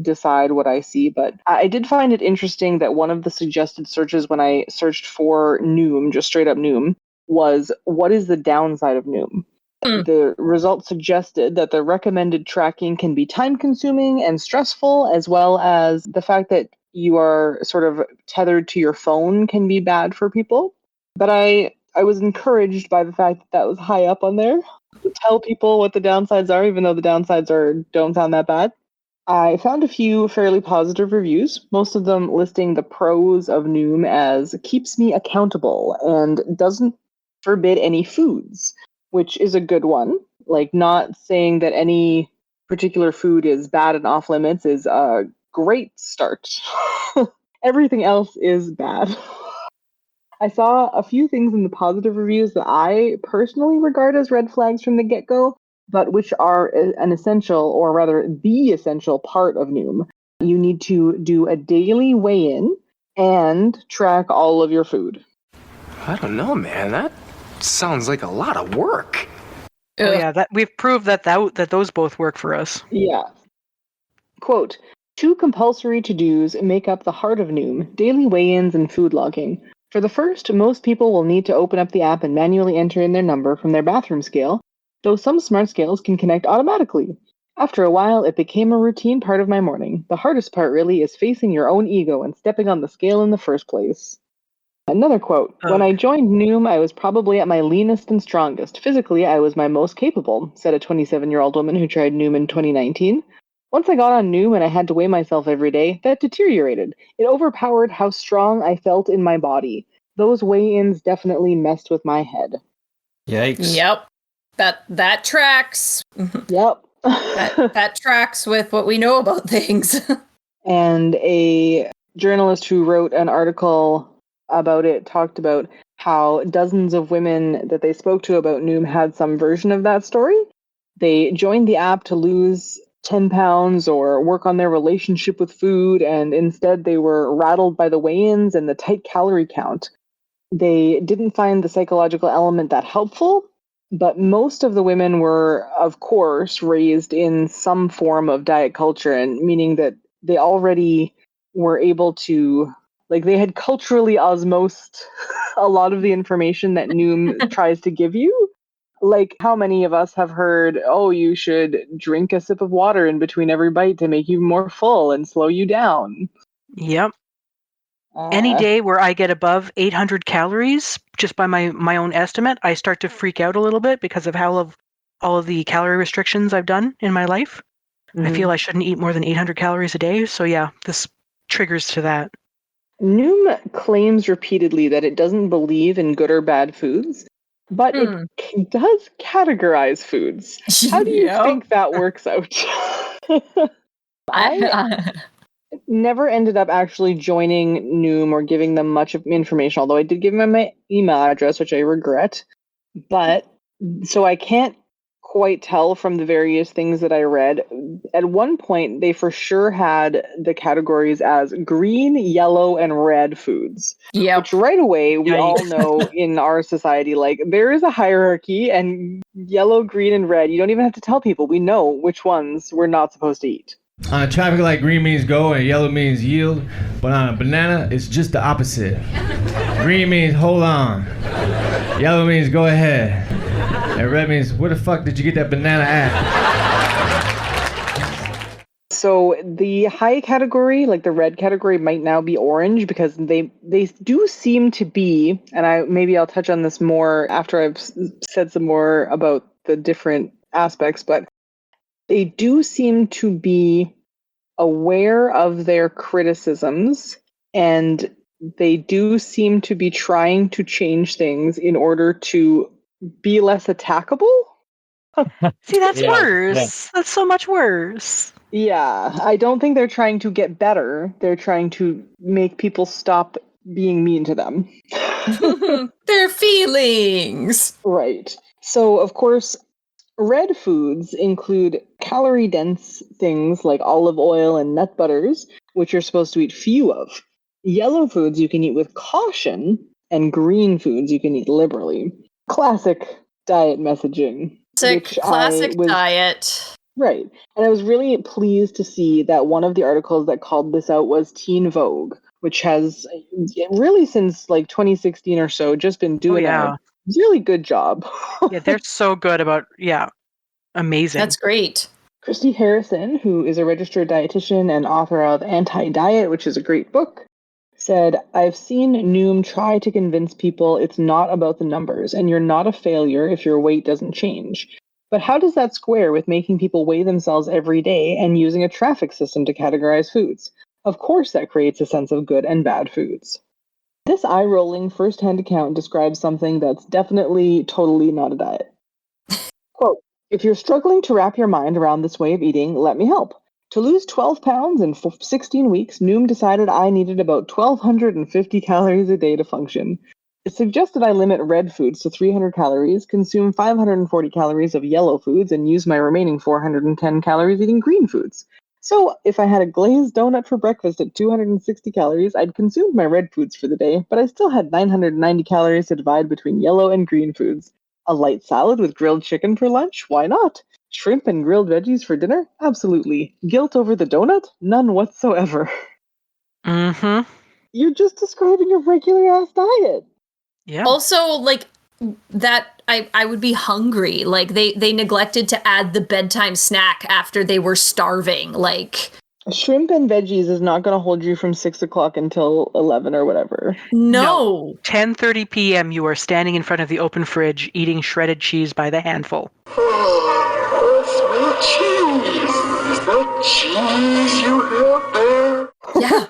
decide what I see, but I did find it interesting that one of the suggested searches when I searched for Noom, just straight up Noom, was what is the downside of Noom? The results suggested that the recommended tracking can be time-consuming and stressful, as well as the fact that you are sort of tethered to your phone can be bad for people. But I was encouraged by the fact that was high up on there to tell people what the downsides are, even though the downsides don't sound that bad. I found a few fairly positive reviews, most of them listing the pros of Noom as keeps me accountable and doesn't forbid any foods, which is a good one. Not saying that any particular food is bad and off limits is a great start. Everything else is bad. I saw a few things in the positive reviews that I personally regard as red flags from the get-go, but which are an essential, or rather the essential part of Noom. You need to do a daily weigh-in and track all of your food. I don't know, man. sounds like a lot of work. Oh yeah, that we've proved that those both work for us. Yeah. Quote, 2 compulsory to-dos make up the heart of Noom, daily weigh-ins and food logging. For the first, most people will need to open up the app and manually enter in their number from their bathroom scale, though some smart scales can connect automatically. After a while, it became a routine part of my morning. The hardest part really is facing your own ego and stepping on the scale in the first place. Another quote, when I joined Noom, I was probably at my leanest and strongest. Physically, I was my most capable, said a 27-year-old woman who tried Noom in 2019. Once I got on Noom and I had to weigh myself every day, that deteriorated. It overpowered how strong I felt in my body. Those weigh-ins definitely messed with my head. Yikes. Yep. That tracks. Yep. that tracks with what we know about things. And a journalist who wrote an article about it talked about how dozens of women that they spoke to about Noom had some version of that story. They joined the app to lose 10 pounds or work on their relationship with food, and instead they were rattled by the weigh-ins and the tight calorie count. They didn't find the psychological element that helpful, but most of the women were, of course, raised in some form of diet culture, and meaning that they already were able to, like, they had culturally osmosed a lot of the information that Noom tries to give you. Like, how many of us have heard, oh, you should drink a sip of water in between every bite to make you more full and slow you down? Yep. Any day where I get above 800 calories, just by my own estimate, I start to freak out a little bit because of all of the calorie restrictions I've done in my life. I feel I shouldn't eat more than 800 calories a day. So yeah, this triggers to that. Noom claims repeatedly that it doesn't believe in good or bad foods, but it does categorize foods. How do you think that works out? I never ended up actually joining Noom or giving them much of information, although I did give them my email address, which I regret. But so I can't quite tell from the various things that I read. At one point, they for sure had the categories as green, yellow, and red foods. Yep. Which right away, we all know in our society, like, there is a hierarchy, and yellow, green, and red, you don't even have to tell people. We know which ones we're not supposed to eat. On a traffic light, green means go and yellow means yield. But on a banana, it's just the opposite. Green means hold on. Yellow means go ahead. And red means where the fuck did you get that banana at? So the high category, like the red category, might now be orange because they do seem to be, and maybe I'll touch on this more after I've said some more about the different aspects, but they do seem to be aware of their criticisms, and they do seem to be trying to change things in order to be less attackable. See, that's worse. Yeah. That's so much worse. Yeah, I don't think they're trying to get better. They're trying to make people stop being mean to them. Their feelings. Right. So, of course, red foods include calorie-dense things like olive oil and nut butters, which you're supposed to eat few of. Yellow foods you can eat with caution, and green foods you can eat liberally. Classic diet messaging. Classic diet. Right. And I was really pleased to see that one of the articles that called this out was Teen Vogue, which has really since like 2016 or so just been doing a really good job. Yeah, they're so good about, amazing. That's great. Christy Harrison, who is a registered dietitian and author of Anti-Diet, which is a great book, said, I've seen Noom try to convince people it's not about the numbers and you're not a failure if your weight doesn't change. But how does that square with making people weigh themselves every day and using a traffic system to categorize foods? Of course that creates a sense of good and bad foods. This eye-rolling first-hand account describes something that's definitely totally not a diet. Quote, if you're struggling to wrap your mind around this way of eating, let me help. To lose 12 pounds in 16 weeks, Noom decided I needed about 1,250 calories a day to function. It suggested I limit red foods to 300 calories, consume 540 calories of yellow foods, and use my remaining 410 calories eating green foods. So, if I had a glazed donut for breakfast at 260 calories, I'd consumed my red foods for the day, but I still had 990 calories to divide between yellow and green foods. A light salad with grilled chicken for lunch? Why not? Shrimp and grilled veggies for dinner? Absolutely. Guilt over the donut? None whatsoever. Mm-hmm. You're just describing a regular ass diet. Yeah. Also, like, that I would be hungry. Like, they neglected to add the bedtime snack after they were starving. Like, Shrimp and veggies is not going to hold you from 6 o'clock until 11 or whatever. no. 10:30 p.m. you are standing in front of the open fridge eating shredded cheese by the handful. Sweet cheese. Is that cheese you have there? Yeah.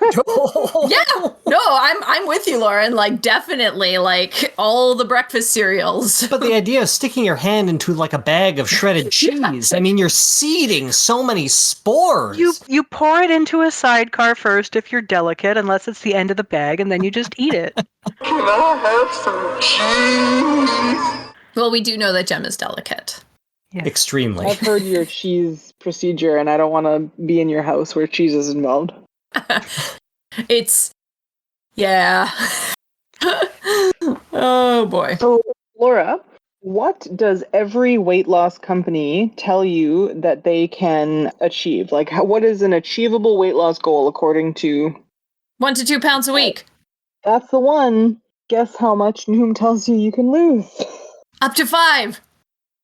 Yeah. No, I'm with you, Lauren. Like, definitely, like, all the breakfast cereals. But the idea of sticking your hand into like a bag of shredded cheese, I mean, you're seeding so many spores. You pour it into a sidecar first if you're delicate, unless it's the end of the bag, and then you just eat it. Can I have some cheese? Well, we do know that Jem is delicate. Yeah. Extremely. I've heard your cheese procedure, and I don't want to be in your house where cheese is involved. It's, yeah. Oh, boy. So, Laura, what does every weight loss company tell you that they can achieve? Like, what is an achievable weight loss goal according to... 1 to 2 pounds a week. That's the one. Guess how much Noom tells you can lose? Up to 5.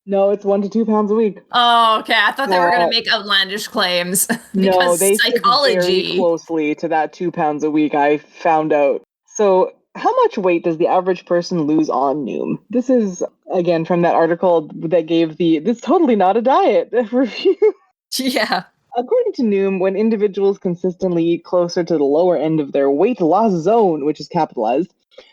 No, it's 1 to 2 pounds a week. Oh, okay. I thought they were going to make outlandish claims. No, Because they stick very psychology. closely to that 2 pounds a week, I found out. So, how much weight does the average person lose on Noom? This is, again, from that article that gave this is totally not a diet review. Yeah. According to Noom, when individuals consistently eat closer to the lower end of their weight loss zone, which is capitalized,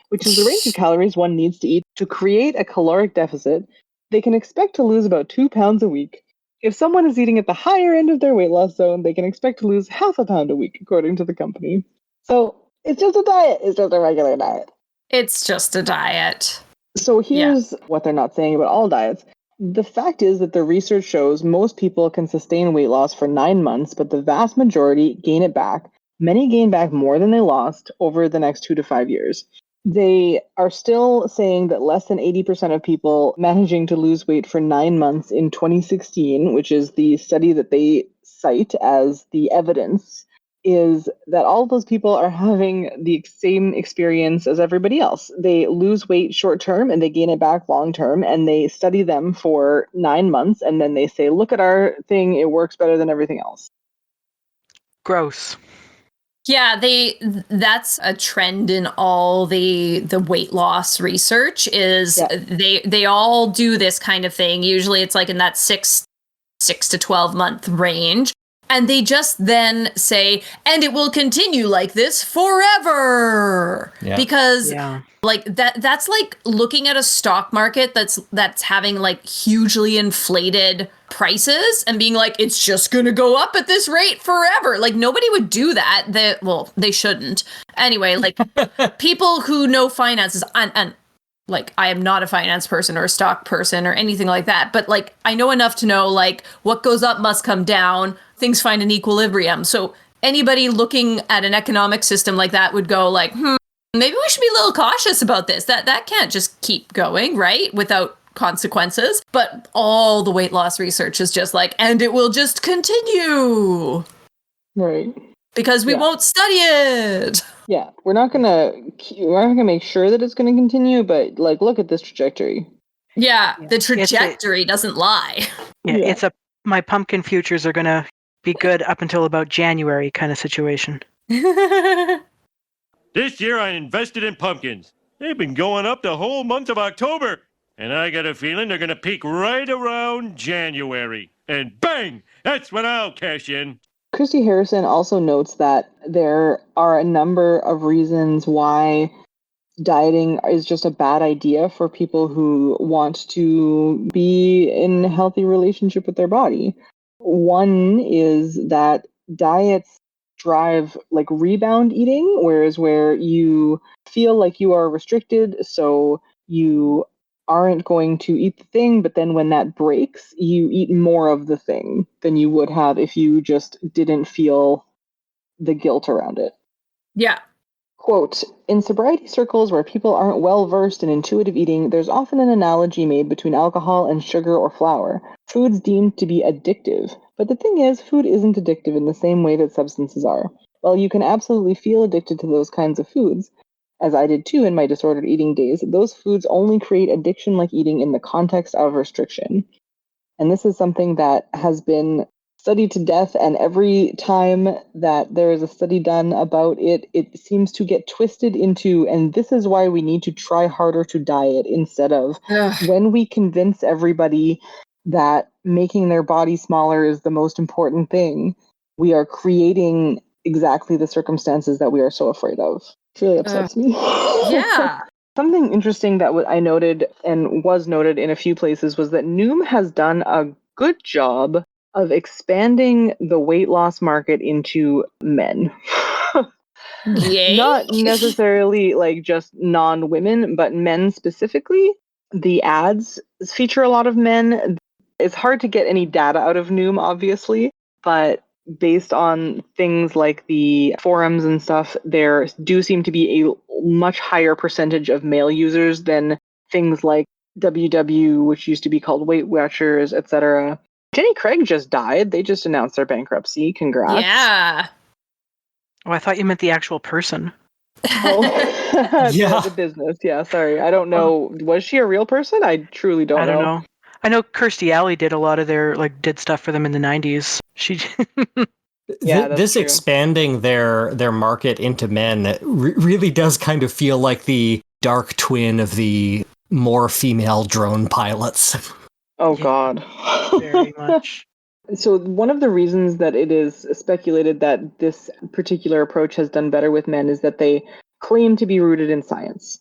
which is the range of calories one needs to eat to create a caloric deficit, they can expect to lose about 2 pounds a week. If someone is eating at the higher end of their weight loss zone, they can expect to lose half a pound a week, according to the company. So, it's just a diet. It's just a regular diet. It's just a diet. So here's what they're not saying about all diets. The fact is that the research shows most people can sustain weight loss for 9 months, but the vast majority gain it back. Many gain back more than they lost over the next 2 to 5 years. They are still saying that less than 80% of people managing to lose weight for 9 months in 2016, which is the study that they cite as the evidence, is that all of those people are having the same experience as everybody else. They lose weight short term and they gain it back long term, and they study them for 9 months, and then they say, look at our thing, it works better than everything else. Gross. Yeah, that's a trend in all the weight loss research is they all do this kind of thing. Usually it's like in that 6 to 12 month range. And they just then say, and it will continue like this forever. Yeah. Because like that's like looking at a stock market that's having like hugely inflated prices and being like, it's just going to go up at this rate forever. Like nobody would do that. They shouldn't. Anyway, like people who know finances and like, I am not a finance person or a stock person or anything like that. But like, I know enough to know like what goes up must come down. Things find an equilibrium. So anybody looking at an economic system like that would go like, maybe we should be a little cautious about this. That can't just keep going, right? Without consequences. But all the weight loss research is just like, and it will just continue. Right. Because we won't study it. Yeah, we're not gonna make sure that it's gonna continue, but like, look at this trajectory. Yeah, the trajectory doesn't lie. Yeah, it's my pumpkin futures are gonna be good up until about January kind of situation. This year I invested in pumpkins. They've been going up the whole month of October, and I got a feeling they're gonna peak right around January. And bang, that's when I'll cash in. Christy Harrison also notes that there are a number of reasons why dieting is just a bad idea for people who want to be in a healthy relationship with their body. One is that diets drive like rebound eating, where you feel like you are restricted, so you aren't going to eat the thing, but then when that breaks, you eat more of the thing than you would have if you just didn't feel the guilt around it. Yeah. Quote, in sobriety circles where people aren't well versed in intuitive eating, there's often an analogy made between alcohol and sugar or flour, foods deemed to be addictive. But the thing is, food isn't addictive in the same way that substances are. While you can absolutely feel addicted to those kinds of foods, as I did too in my disordered eating days, those foods only create addiction like eating in the context of restriction. And this is something that has been studied to death, and every time that there is a study done about it, it seems to get twisted into, and this is why we need to try harder to diet, instead of when we convince everybody that making their body smaller is the most important thing, we are creating exactly the circumstances that we are so afraid of. It really upsets me. Yeah. Something interesting that I noted and was noted in a few places was that Noom has done a good job of expanding the weight loss market into men. Yay? Not necessarily like just non-women, but men specifically. The ads feature a lot of men. It's hard to get any data out of Noom, obviously, but based on things like the forums and stuff, there do seem to be a much higher percentage of male users than things like WW, which used to be called Weight Watchers, etc. Jenny Craig just died. They just announced their bankruptcy. Congrats. Yeah. Oh, I thought you meant the actual person. Oh, Yeah. the business. Yeah, sorry. I don't know. Was she a real person? I truly don't know. I don't know. I know Kirstie Alley did a lot of did stuff for them in the 90s. She Yeah, that's this true. expanding their market into men really does kind of feel like the dark twin of the more female drone pilots. Oh, Yeah, God. very much. So one of the reasons that it is speculated that this particular approach has done better with men is that they claim to be rooted in science.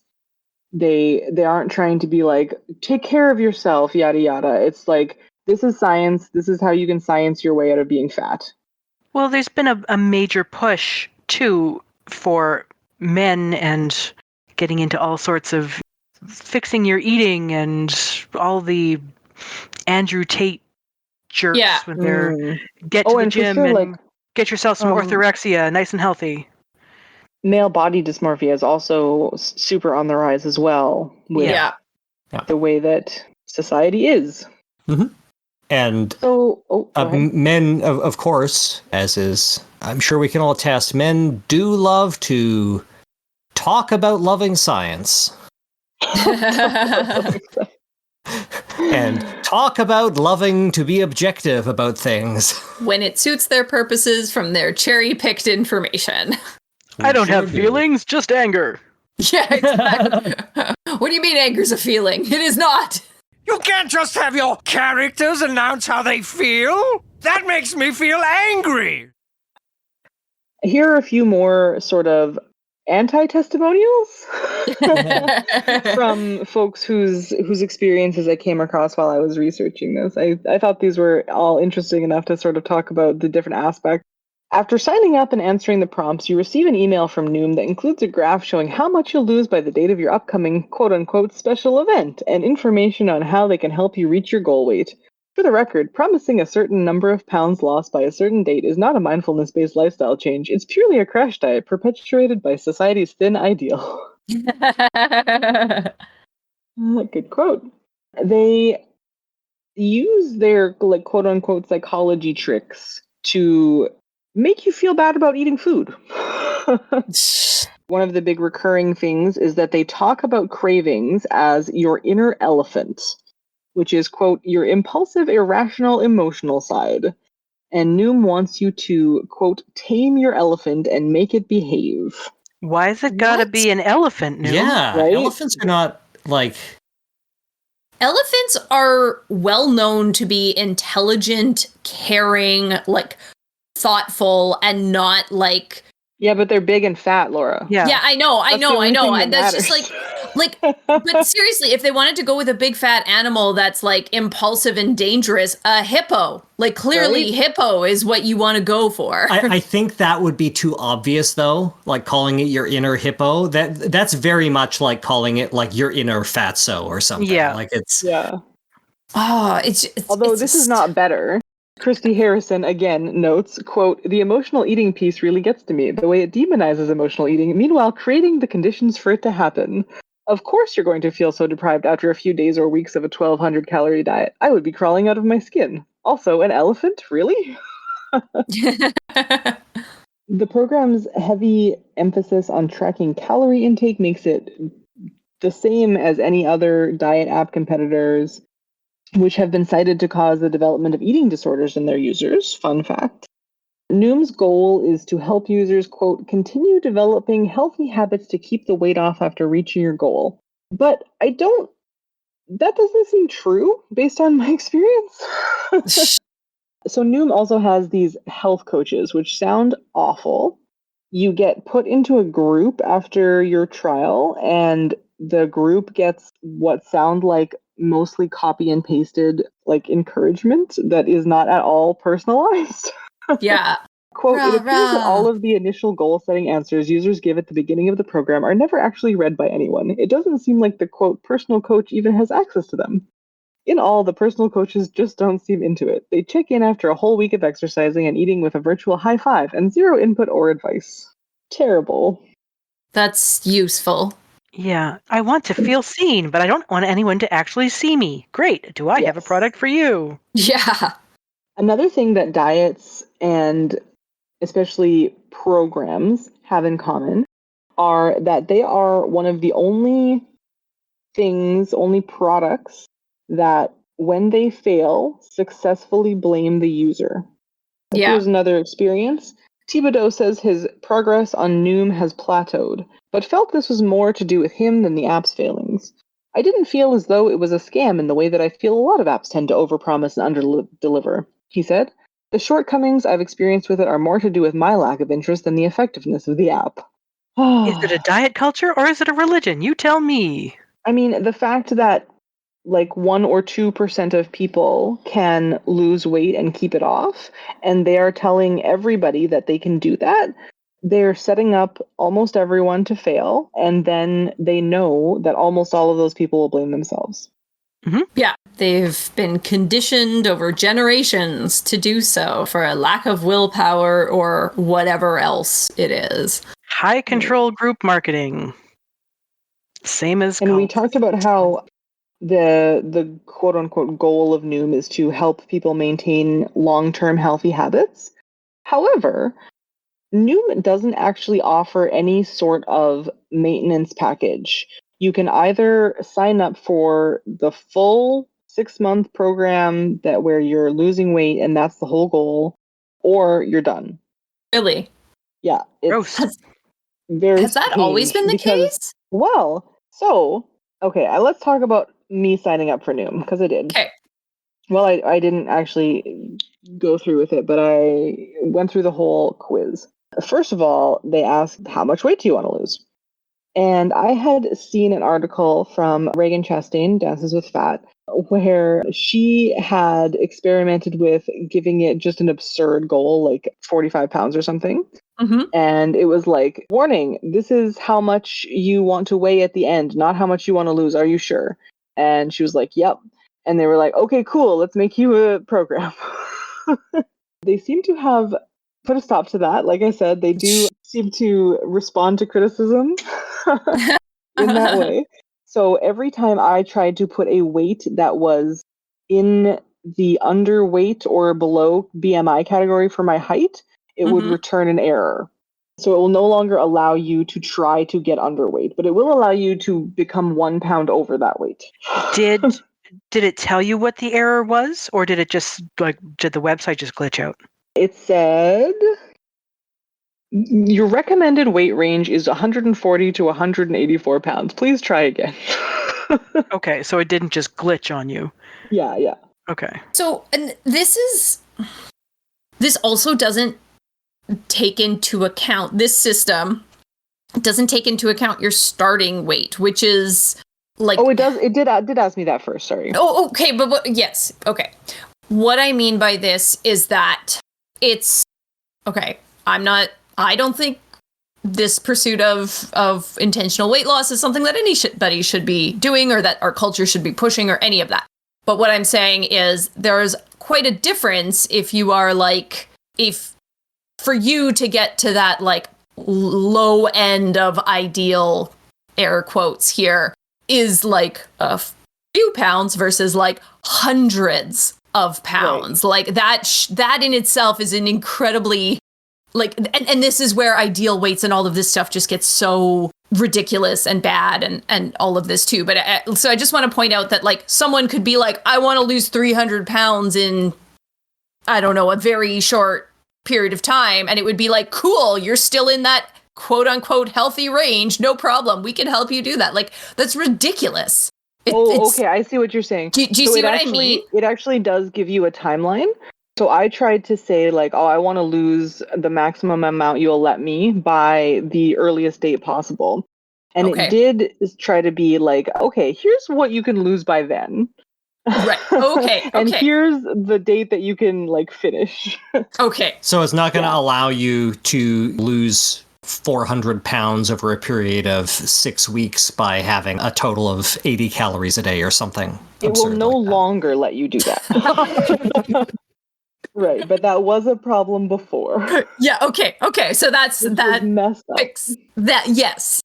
They aren't trying to be like, take care of yourself, yada yada. It's like, this is science. This is how you can science your way out of being fat. Well, there's been a major push, too, for men and getting into all sorts of fixing your eating and all the Andrew Tate jerks when they're get to the and for gym sure, and like, get yourself some orthorexia, nice and healthy. Male body dysmorphia is also super on the rise as well with the way that society is. Mm-hmm. And so, men, of course, as is, I'm sure we can all attest, men do love to talk about loving science. And talk about loving to be objective about things. When it suits their purposes from their cherry-picked information. I don't have feelings, just anger. Yeah, exactly. What do you mean anger's a feeling? It is not. You can't just have your characters announce how they feel. That makes me feel angry. Here are a few more sort of anti-testimonials from folks whose experiences I came across while I was researching this. I thought these were all interesting enough to sort of talk about the different aspects. After signing up and answering the prompts, you receive an email from Noom that includes a graph showing how much you'll lose by the date of your upcoming quote-unquote special event and information on how they can help you reach your goal weight. For the record, promising a certain number of pounds lost by a certain date is not a mindfulness-based lifestyle change. It's purely a crash diet perpetuated by society's thin ideal. Good quote. They use their quote-unquote psychology tricks to make you feel bad about eating food. One of the big recurring things is that they talk about cravings as your inner elephant, which is, quote, your impulsive, irrational, emotional side. And Noom wants you to, quote, tame your elephant and make it behave. Why has it gotta be an elephant, Noom? Yeah, right? Elephants are not, like... Elephants are well known to be intelligent, caring, like, thoughtful, and not, like, Yeah, but they're big and fat, Laura. Yeah, I know. That's the only thing that That's just matters. like, but seriously, if they wanted to go with a big fat animal that's like impulsive and dangerous, a hippo, like clearly Right? hippo is what you want to go for. I think that would be too obvious, though. Like calling it your inner hippo. That's very much like calling it like your inner fatso or something. Yeah. Like it's Yeah. Oh, Although this is not better. Christy Harrison again notes, quote, "The emotional eating piece really gets to me, the way it demonizes emotional eating, meanwhile creating the conditions for it to happen. Of course you're going to feel so deprived after a few days or weeks of a 1,200 calorie diet. I would be crawling out of my skin. Also, an elephant? Really?" The program's heavy emphasis on tracking calorie intake makes it the same as any other diet app competitors, which have been cited to cause the development of eating disorders in their users. Fun fact. Noom's goal is to help users, quote, "continue developing healthy habits to keep the weight off after reaching your goal." But that doesn't seem true based on my experience. So Noom also has these health coaches, which sound awful. You get put into a group after your trial, and the group gets what sound like mostly copy and pasted like encouragement that is not at all personalized. Yeah. Quote, Rah, "It appears that all rah. of the initial goal-setting answers users give at the beginning of the program are never actually read by anyone. It doesn't seem like the, quote, personal coach even has access to them. In all, the personal coaches just don't seem into it. They check in after a whole week of exercising and eating with a virtual high five and zero input or advice. Terrible." That's useful. Yeah, I want to feel seen, but I don't want anyone to actually see me. Great. Do I have a Yes. product for you? Yeah. Another thing that diets and especially programs have in common are that they are one of the only products that, when they fail, successfully blame the user. Yeah. Here's another experience. Thibodeau says his progress on Noom has plateaued, but felt this was more to do with him than the app's failings. "I didn't feel as though it was a scam in the way that I feel a lot of apps tend to overpromise and underdeliver," he said. "The shortcomings I've experienced with it are more to do with my lack of interest than the effectiveness of the app." Is it a diet culture or is it a religion? You tell me. I mean, the fact that like 1 or 2% of people can lose weight and keep it off, and they are telling everybody that they can do that, they're setting up almost everyone to fail, and then they know that almost all of those people will blame themselves. Yeah. They've been conditioned over generations to do so for a lack of willpower or whatever else it is. High control group marketing. Same as And we talked about how the quote unquote goal of Noom is to help people maintain long-term healthy habits. However, Noom doesn't actually offer any sort of maintenance package. You can either sign up for the full 6-month program where you're losing weight and that's the whole goal, or you're done. Really? Yeah, Gross. very Has that always been the case? Well, so okay, let's talk about me signing up for Noom, because I did. Okay. Well, I didn't actually go through with it, but I went through the whole quiz. First of all, they asked, how much weight do you want to lose? And I had seen an article from Reagan Chastain, Dances with Fat, where she had experimented with giving it just an absurd goal, like 45 pounds or something. Mm-hmm. And it was like, warning, this is how much you want to weigh at the end, not how much you want to lose. Are you sure? And she was like, yep. And they were like, okay, cool, let's make you a program. They seem to have put a stop to that. Like I said, they do seem to respond to criticism in that way. So every time I tried to put a weight that was in the underweight or below BMI category for my height, it would return an error. So it will no longer allow you to try to get underweight, but it will allow you to become 1 pound over that weight. Did it tell you what the error was, or did it just did the website just glitch out? It said your recommended weight range is 140 to 184 pounds. Please try again. Okay, so it didn't just glitch on you. Yeah. Okay. So, and this also doesn't take into account, this system doesn't take into account your starting weight, which is like... Oh, it does. It did ask me that first, sorry. Oh, okay, but yes, okay. What I mean by this is that it's... Okay, I don't think this pursuit of intentional weight loss is something that anybody should be doing or that our culture should be pushing or any of that. But what I'm saying is there's quite a difference if you are like, if for you to get to that like low end of ideal, air quotes here, is like a few pounds versus like hundreds of pounds. Right. Like that in itself is an incredibly like, and this is where ideal weights and all of this stuff just gets so ridiculous and bad and all of this too. But so I just want to point out that like someone could be like, I want to lose 300 pounds in, I don't know, a very short period of time. And it would be like, cool, you're still in that quote unquote healthy range. No problem. We can help you do that. Like, that's ridiculous. Okay. I see what you're saying. Do you see what I mean? It actually does give you a timeline. So I tried to say like, oh, I want to lose the maximum amount you'll let me by the earliest date possible. And it did try to be like, okay, here's what you can lose by then. Right. Okay. And here's the date that you can like finish. Okay. So it's not going to allow you to lose 400 pounds over a period of 6 weeks by having a total of 80 calories a day or something. It will no longer let you do that. Right, but that was a problem before. Yeah, okay. So that's that messed up. Fix that. Yes.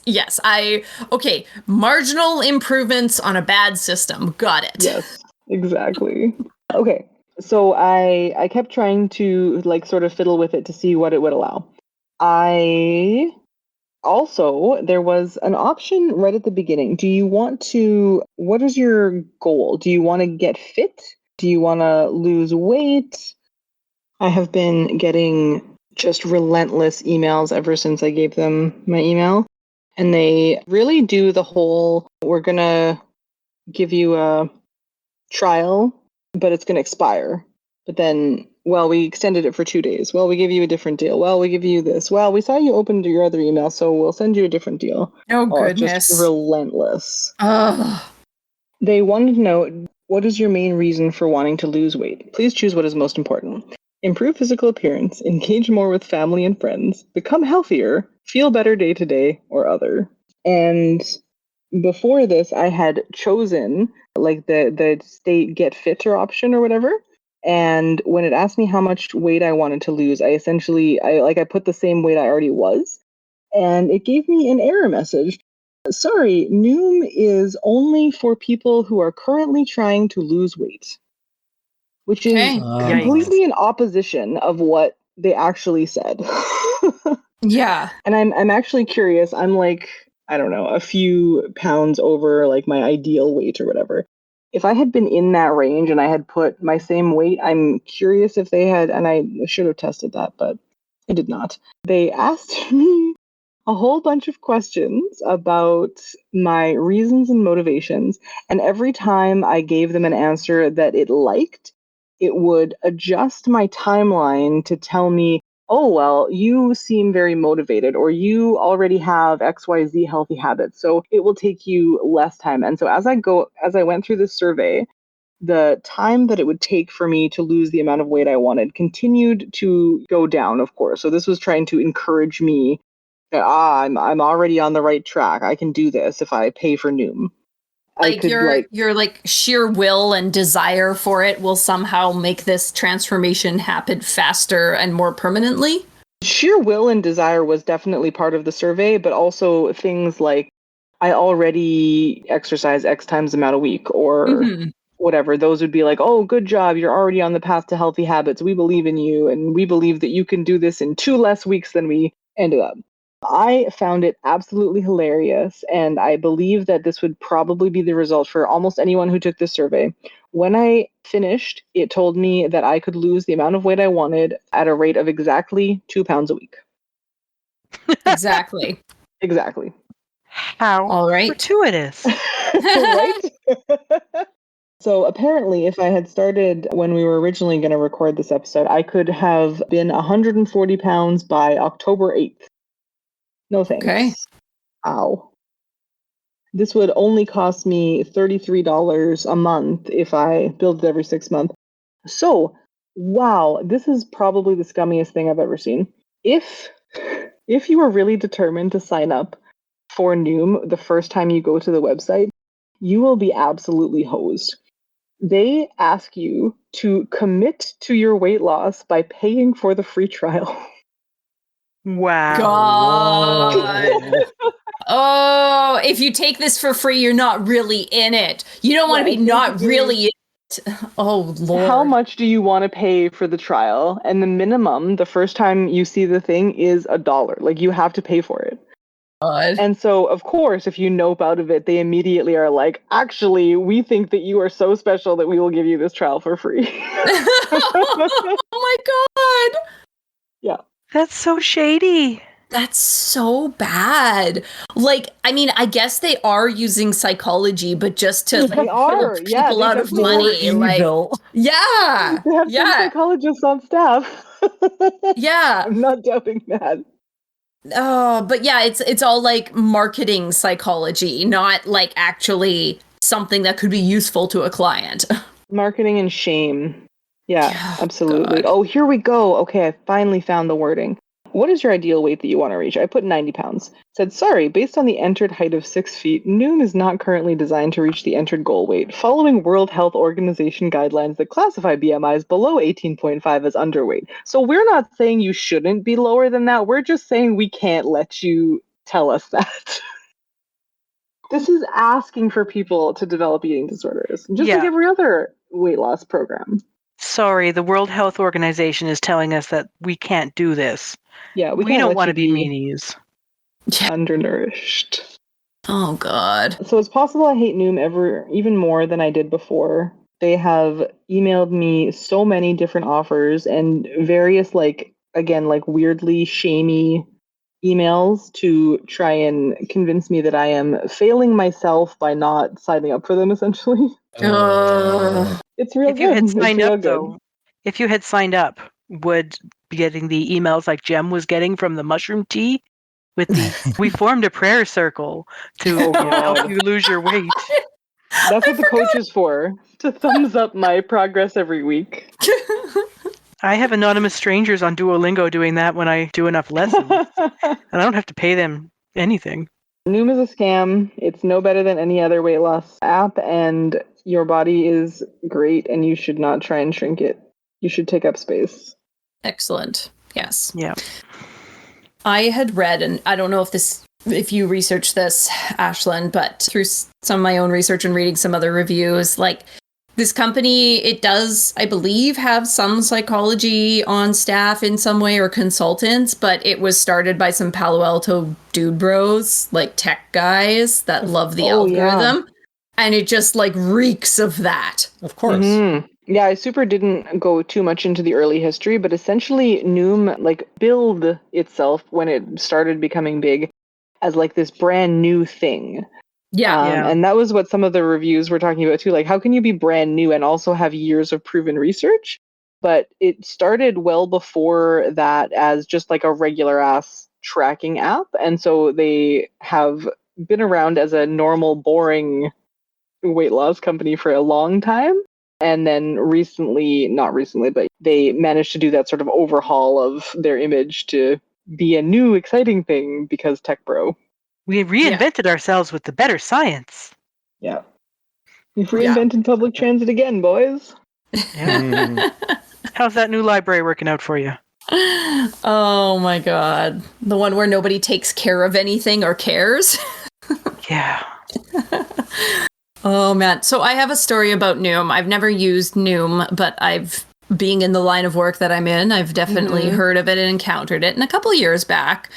Okay, marginal improvements on a bad system. Got it. Yes, exactly. Okay. So I kept trying to like sort of fiddle with it to see what it would allow. There was an option right at the beginning. What is your goal? Do you want to get fit? Do you want to lose weight? I have been getting just relentless emails ever since I gave them my email. And they really do the whole, we're going to give you a trial, but it's going to expire. But then, well, we extended it for 2 days. Well, we give you a different deal. Well, we give you this. Well, we saw you opened your other email, so we'll send you a different deal. Oh, goodness. Just relentless. Ugh. They wanted to know, what is your main reason for wanting to lose weight? Please choose what is most important. Improve physical appearance, engage more with family and friends, become healthier, feel better day to day, or other. And before this, I had chosen like the state get fitter option or whatever. And when it asked me how much weight I wanted to lose, I put the same weight I already was. And it gave me an error message. Sorry, Noom is only for people who are currently trying to lose weight. Which is completely in opposition of what they actually said. Yeah. And I'm actually curious. I'm like, I don't know, a few pounds over like my ideal weight or whatever. If I had been in that range and I had put my same weight, I'm curious if they had, and I should have tested that, but I did not. They asked me a whole bunch of questions about my reasons and motivations. And every time I gave them an answer that it liked, it would adjust my timeline to tell me, oh, well, you seem very motivated, or you already have XYZ healthy habits, so it will take you less time. And so as I went through this survey, the time that it would take for me to lose the amount of weight I wanted continued to go down, of course. So this was trying to encourage me that I'm already on the right track. I can do this if I pay for Noom. Like your like sheer will and desire for it will somehow make this transformation happen faster and more permanently? Sheer will and desire was definitely part of the survey, but also things like I already exercise X times amount a week or whatever. Those would be like, oh, good job. You're already on the path to healthy habits. We believe in you. And we believe that you can do this in 2 less weeks than we ended up. I found it absolutely hilarious, and I believe that this would probably be the result for almost anyone who took this survey. When I finished, it told me that I could lose the amount of weight I wanted at a rate of exactly 2 pounds a week. Exactly. Exactly. How all right. Gratuitous. Right? So apparently, if I had started when we were originally going to record this episode, I could have been 140 pounds by October 8th. No thanks. Okay. Ow. This would only cost me $33 a month if I build it every 6 months. So, wow, this is probably the scummiest thing I've ever seen. If you are really determined to sign up for Noom the first time you go to the website, you will be absolutely hosed. They ask you to commit to your weight loss by paying for the free trial. Wow. God. Oh, if you take this for free, you're not really in it. You don't want to be not really in it. Oh, Lord. How much do you want to pay for the trial? And the minimum, the first time you see the thing, is $1. Like, you have to pay for it. God. And so, of course, if you nope out of it, they immediately are like, actually, we think that you are so special that we will give you this trial for free. Oh my God. Yeah. That's so shady. That's so bad. Like, I mean, I guess they are using psychology, but just to They are. pull Yeah, people they out of definitely money. Evil. Like, yeah. They have some Yeah. psychologists on staff. Yeah. I'm not doubting that. Oh, but yeah, it's all like marketing psychology, not like actually something that could be useful to a client. Marketing and shame. Yeah, Oh, absolutely. God. Oh, here we go. Okay, I finally found the wording. What is your ideal weight that you want to reach? I put 90 pounds. Said, sorry, based on the entered height of 6 feet, Noom is not currently designed to reach the entered goal weight, following World Health Organization guidelines that classify BMIs below 18.5 as underweight. So we're not saying you shouldn't be lower than that. We're just saying we can't let you tell us that. This is asking for people to develop eating disorders, just like every other weight loss program. Sorry, the World Health Organization is telling us that we can't do this. Yeah, we don't want to be meanies. Undernourished. Oh, God. So it's possible I hate Noom even more than I did before. They have emailed me so many different offers and various, like, again, like weirdly shamey emails to try and convince me that I am failing myself by not signing up for them, essentially. It's real If you good. had It's signed real up, good. though, if you had signed up, would be getting the emails like Jem was getting from the mushroom tea with the, we formed a prayer circle to help you lose your weight. That's what the coach is for, to thumbs up my progress every week. I have anonymous strangers on Duolingo doing that when I do enough lessons. And I don't have to pay them anything. Noom is a scam. It's no better than any other weight loss app, and your body is great, and you should not try and shrink it. You should take up space. Excellent. Yes. Yeah. I had read, and I don't know if you researched this, Ashlyn, but through some of my own research and reading some other reviews, like this company, it does, I believe, have some psychology on staff in some way or consultants, but it was started by some Palo Alto dude bros, like tech guys that love the algorithm. Yeah. And it just like reeks of that. Of course. Mm-hmm. Yeah, I super didn't go too much into the early history, but essentially Noom like billed itself when it started becoming big as like this brand new thing. Yeah. And that was what some of the reviews were talking about too. Like, how can you be brand new and also have years of proven research? But it started well before that as just like a regular ass tracking app. And so they have been around as a normal, boring weight loss company for a long time. And then not recently, but they managed to do that sort of overhaul of their image to be a new, exciting thing because tech bro. We reinvented ourselves with the better science. Yeah. We've reinvented public transit again, boys. Yeah. How's that new library working out for you? Oh my God. The one where nobody takes care of anything or cares? Yeah. Oh, man. So I have a story about Noom. I've never used Noom, but being in the line of work that I'm in, I've definitely heard of it and encountered it. And a couple of years back,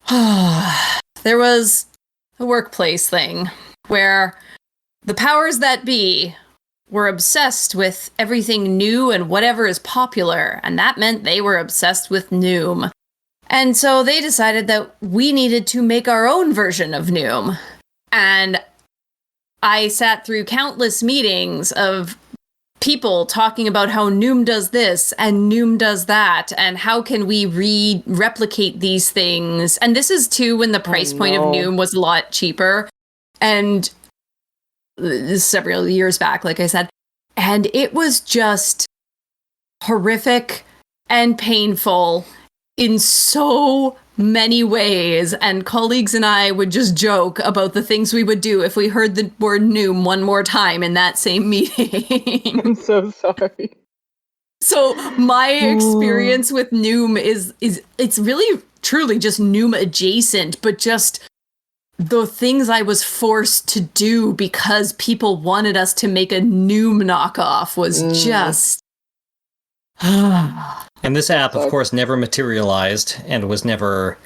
there was a workplace thing where the powers that be were obsessed with everything new and whatever is popular. And that meant they were obsessed with Noom. And so they decided that we needed to make our own version of Noom. And I sat through countless meetings of people talking about how Noom does this and Noom does that, and how can we replicate these things. And this is too when the price point of Noom was a lot cheaper. And this is several years back, like I said. And it was just horrific and painful in so many ways. And colleagues and I would just joke about the things we would do if we heard the word Noom one more time in that same meeting. I'm so sorry. So my experience with Noom is it's really truly just Noom adjacent, but just the things I was forced to do because people wanted us to make a Noom knockoff was just... And this app, of course, never materialized and was never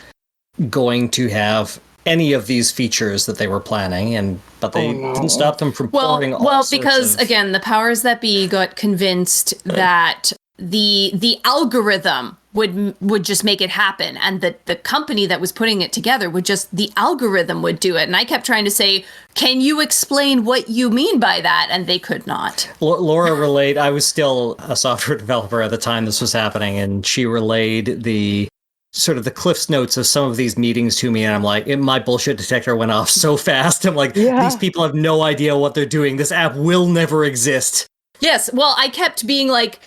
going to have any of these features that they were planning, but they didn't stop them from pouring all sorts because of... again, the powers that be got convinced that the algorithm would just make it happen, and that the company that was putting it together the algorithm would do it. And I kept trying to say, can you explain what you mean by that? And they could not. Laura relayed, I was still a software developer at the time this was happening, and she relayed the sort of the Cliff's notes of some of these meetings to me, and I'm like, my bullshit detector went off so fast. I'm like, these people have no idea what they're doing. This app will never exist. Yes, well, I kept being like,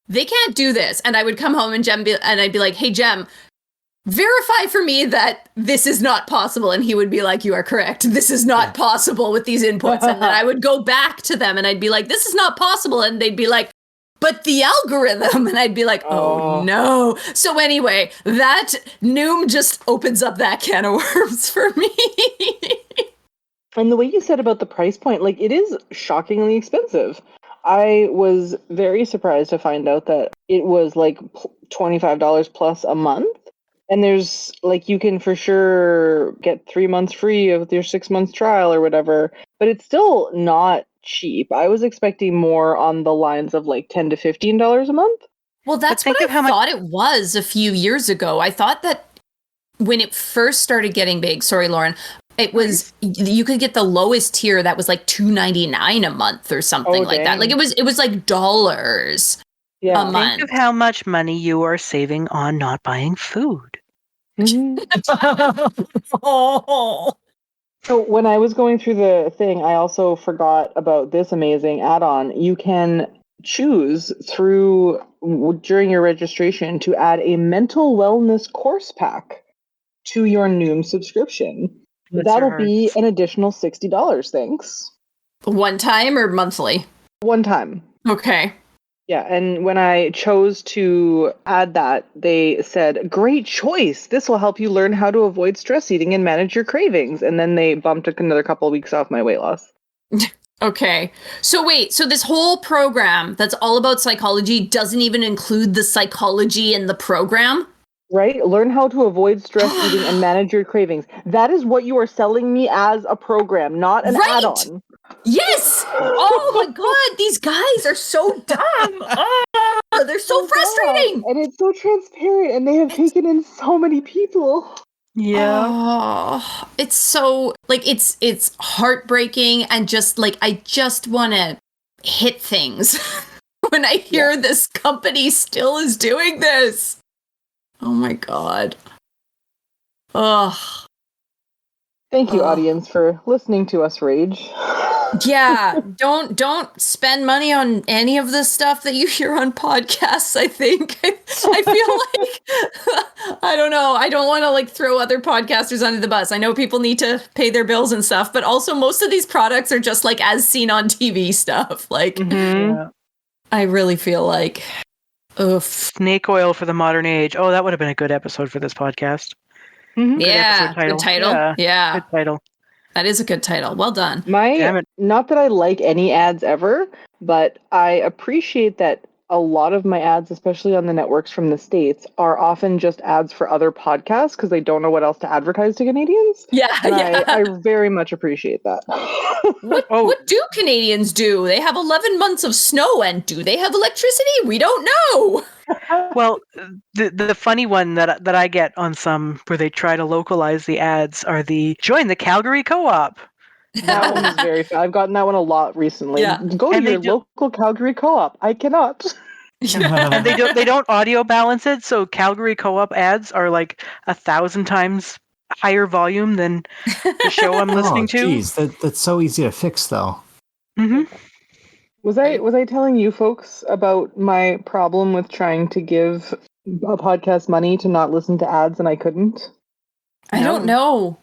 they can't do this. And I would come home and I'd be like, hey, Jem, verify for me that this is not possible. And he would be like, you are correct. This is not possible with these inputs. And then I would go back to them and I'd be like, this is not possible. And they'd be like, but the algorithm. And I'd be like, oh no. So anyway, that Noom just opens up that can of worms for me. And the way you said about the price point, like, it is shockingly expensive. I was very surprised to find out that it was like $25 plus a month. And there's like, you can for sure get 3 months free of your 6 months trial or whatever, but it's still not cheap. I was expecting more on the lines of like $10 to $15 a month. Well, that's what I thought it was a few years ago. I thought that when it first started getting big, sorry, Lauren, it was, you could get the lowest tier that was like $2.99 a month or something like that. Like it was like dollars a month. Think of how much money you are saving on not buying food. So when I was going through the thing, I also forgot about this amazing add-on. You can choose during your registration to add a mental wellness course pack to your Noom subscription. That'll be an additional $60, thanks. One time or monthly? One time. Okay. Yeah, and when I chose to add that, they said, great choice. This will help you learn how to avoid stress eating and manage your cravings. And then they bumped another couple of weeks off my weight loss. Okay. So wait, so this whole program that's all about psychology doesn't even include the psychology in the program? Right? Learn how to avoid stress eating and manage your cravings. That is what you are selling me as a program, not an add-on. Yes! Oh my god, these guys are so dumb. Oh, they're so frustrating. And it's so transparent, and they have taken in so many people. Yeah. Oh, it's so, like, it's heartbreaking, and just, like, I just want to hit things when I hear this company still is doing this. Oh my god. Ugh. Thank you, audience, for listening to us rage. Yeah, don't spend money on any of the stuff that you hear on podcasts, I think. I feel like, I don't know, I don't want to like throw other podcasters under the bus. I know people need to pay their bills and stuff, but also most of these products are just like as seen on TV stuff. Like, I really feel like, oof. Snake oil for the modern age. Oh, that would have been a good episode for this podcast. Yeah, good title. Yeah. Good title. That is a good title. Well done. Not that I like any ads ever, but I appreciate that a lot of my ads, especially on the networks from the States, are often just ads for other podcasts because they don't know what else to advertise to Canadians. Yeah, I very much appreciate that. What do Canadians do? They have 11 months of snow, and do they have electricity? We don't know. Well, the funny one that I get on some where they try to localize the ads are the join the Calgary Co-op. That one is very fun. I've gotten that one a lot recently. Yeah. Go to your local Calgary co-op. I cannot. And they don't audio balance it, so Calgary Co-op ads are like 1,000 times higher volume than the show I'm listening to. Geez, that's so easy to fix, though. Mm-hmm. Was I telling you folks about my problem with trying to give a podcast money to not listen to ads, and I couldn't? I don't know.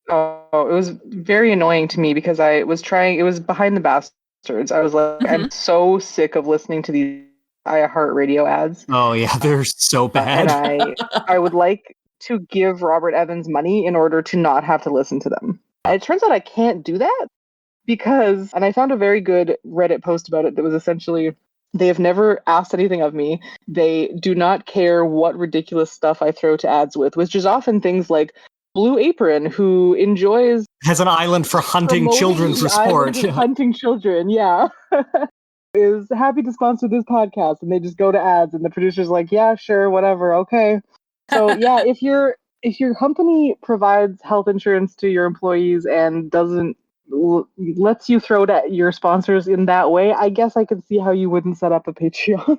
Oh, it was very annoying to me because I was trying. It was Behind the Bastards. I was like, I'm so sick of listening to these iHeartRadio ads. Oh yeah, they're so bad. And I would like to give Robert Evans money in order to not have to listen to them. It turns out I can't do that because, and I found a very good Reddit post about it that was essentially, they have never asked anything of me. They do not care what ridiculous stuff I throw to ads with, which is often things like Blue Apron, who has an island for hunting children for sport. Hunting children, yeah. Is happy to sponsor this podcast, and they just go to ads, and the producer's like, yeah, sure, whatever, okay. So yeah, if your company provides health insurance to your employees and lets you throw to your sponsors in that way, I guess I can see how you wouldn't set up a Patreon.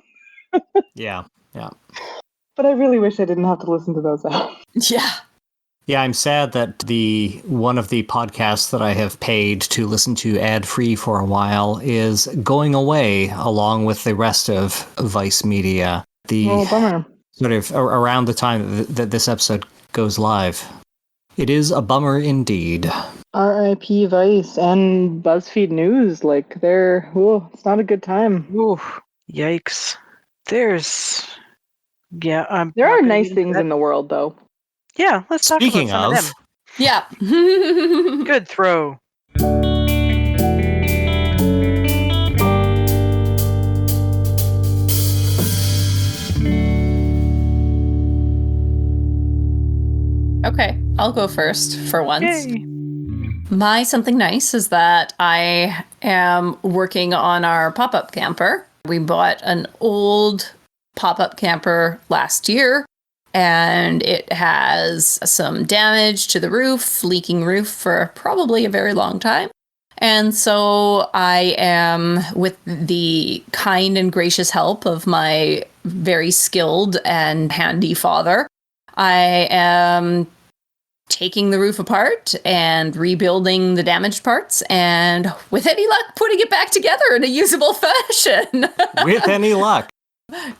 Yeah. But I really wish I didn't have to listen to those ads. Yeah, I'm sad that one of the podcasts that I have paid to listen to ad-free for a while is going away along with the rest of Vice Media. Bummer. Sort of around the time that this episode goes live. It is a bummer indeed. R.I.P. Vice and BuzzFeed News. It's not a good time. Ooh, yikes. There are nice things in the world, though. Yeah, let's talk about some of them. Yeah. Good throw. Okay, I'll go first for once. Yay. My something nice is that I am working on our pop-up camper. We bought an old pop-up camper last year, and it has some damage to the roof, leaking roof for probably a very long time. And so I am, with the kind and gracious help of my very skilled and handy father, I am taking the roof apart and rebuilding the damaged parts, and with any luck, putting it back together in a usable fashion. With any luck.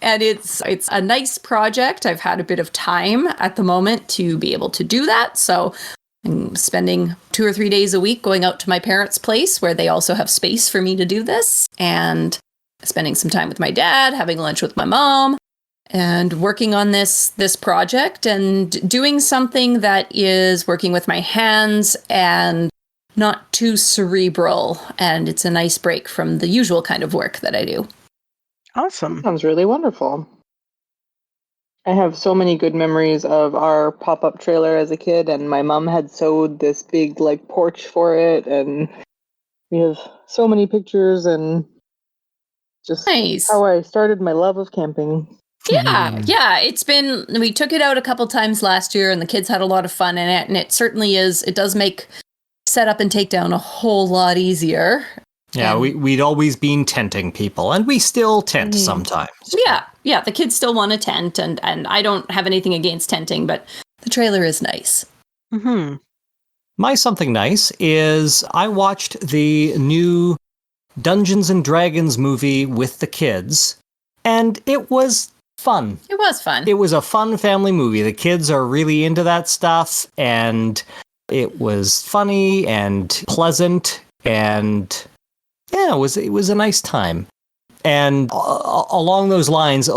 And it's a nice project. I've had a bit of time at the moment to be able to do that. So I'm spending 2 or 3 days a week going out to my parents' place where they also have space for me to do this, and spending some time with my dad, having lunch with my mom, and working on this project and doing something that is working with my hands and not too cerebral. And it's a nice break from the usual kind of work that I do. Awesome. Sounds really wonderful. I have so many good memories of our pop-up trailer as a kid, and my mom had sewed this big porch for it, and we have so many pictures and just nice. How I started my love of camping. Yeah. We took it out a couple times last year, and the kids had a lot of fun in it, and it certainly it does make setup and takedown a whole lot easier. Yeah, we'd always been tenting people, and we still tent sometimes. Yeah, the kids still want to tent, and I don't have anything against tenting, but the trailer is nice. Mm-hmm. My something nice is I watched the new Dungeons and Dragons movie with the kids, and it was fun. It was fun. It was a fun family movie. The kids are really into that stuff, and it was funny and pleasant, and yeah, it was a nice time. And along those lines,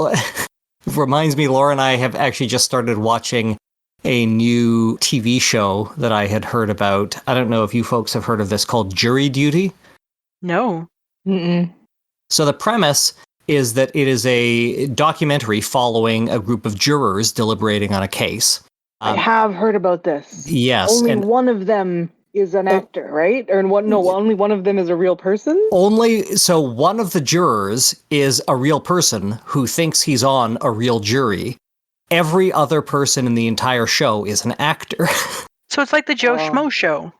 reminds me, Laura and I have actually just started watching a new TV show that I had heard about. I don't know if you folks have heard of this, called Jury Duty. No. Mm-mm. So the premise is that it is a documentary following a group of jurors deliberating on a case. I have heard about this. Yes. Only one of them is an actor, right? Only one of them is a real person? So one of the jurors is a real person who thinks he's on a real jury. Every other person in the entire show is an actor. So it's like the Joe Schmo show.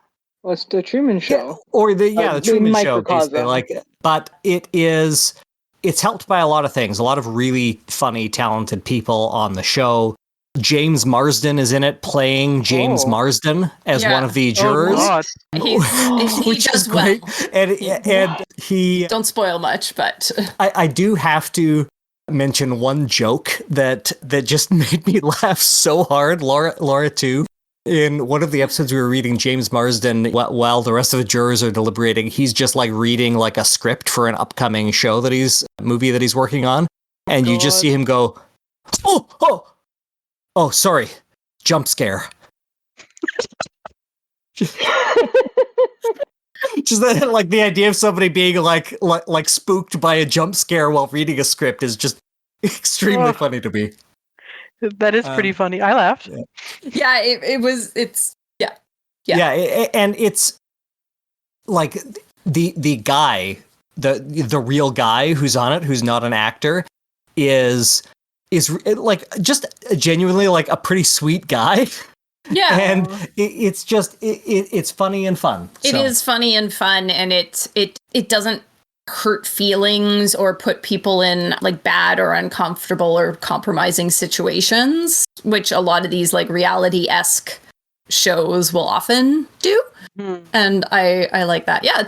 Well, it's the Truman Show. Yeah, or the Truman Show, basically. microcosm. But it's helped by a lot of things. A lot of really funny, talented people on the show. James Marsden is in it, playing James Marsden as one of the jurors. He does well. And he don't spoil much, but I do have to mention one joke that just made me laugh so hard. Laura too. In one of the episodes we were reading, James Marsden, while the rest of the jurors are deliberating, he's just like reading like a script for an upcoming movie that he's working on. And you just see him go, oh, sorry, jump scare. Just that, like the idea of somebody being like spooked by a jump scare while reading a script is just extremely funny to me. That is pretty funny. I laughed. Yeah, it's and it's like the guy, the real guy who's on it, who's not an actor, is like just genuinely like a pretty sweet guy. Yeah, and it's just it's funny and fun. It is funny and fun, and it doesn't hurt feelings or put people in like bad or uncomfortable or compromising situations, which a lot of these like reality-esque shows will often do. And I like that. Yeah,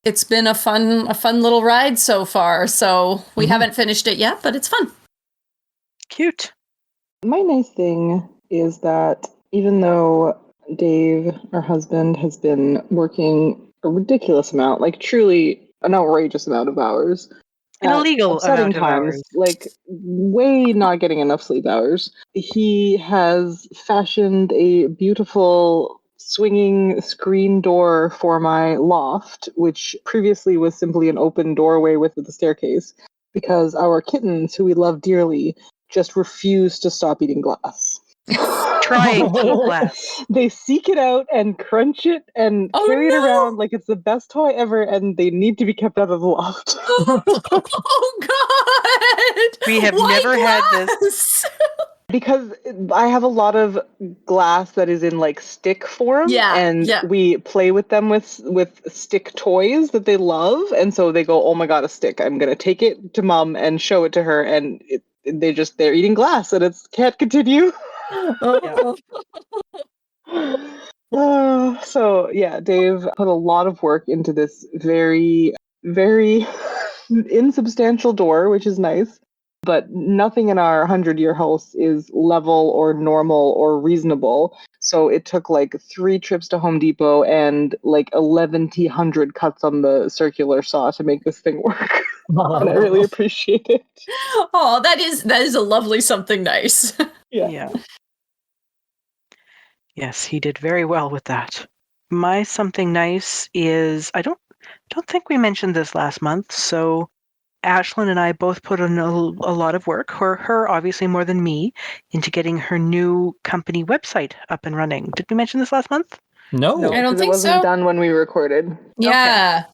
it's been a fun little ride so far. So we haven't finished it yet, but it's fun. Cute. My nice thing is that even though Dave, our husband, has been working a ridiculous amount, like truly an outrageous amount of hours, an illegal amount of hours, like way not getting enough sleep hours, he has fashioned a beautiful swinging screen door for my loft, which previously was simply an open doorway with the staircase, because our kittens, who we love dearly, just refuse to stop eating glass. Trying glass. They seek it out and crunch it and carry it around like it's the best toy ever, and they need to be kept out of the loft. Oh God! We have never had this. Because I have a lot of glass that is in like stick form, we play with them with stick toys that they love, and so they go, "Oh my God, a stick! I'm gonna take it to Mom and show it to her," and they're eating glass, and it can't continue. So yeah, Dave put a lot of work into this very, very insubstantial door, which is nice. But nothing in our 100-year house is level or normal or reasonable. So it took like 3 trips to Home Depot and like 1,100 cuts on the circular saw to make this thing work. And I really appreciate it. Oh, that is a lovely something nice. Yeah. Yes, he did very well with that. My something nice is, I don't think we mentioned this last month, so Ashlyn and I both put in a lot of work, her obviously more than me, into getting her new company website up and running. Did we mention this last month? No, I don't think it wasn't so. done when we recorded. Yeah. Okay.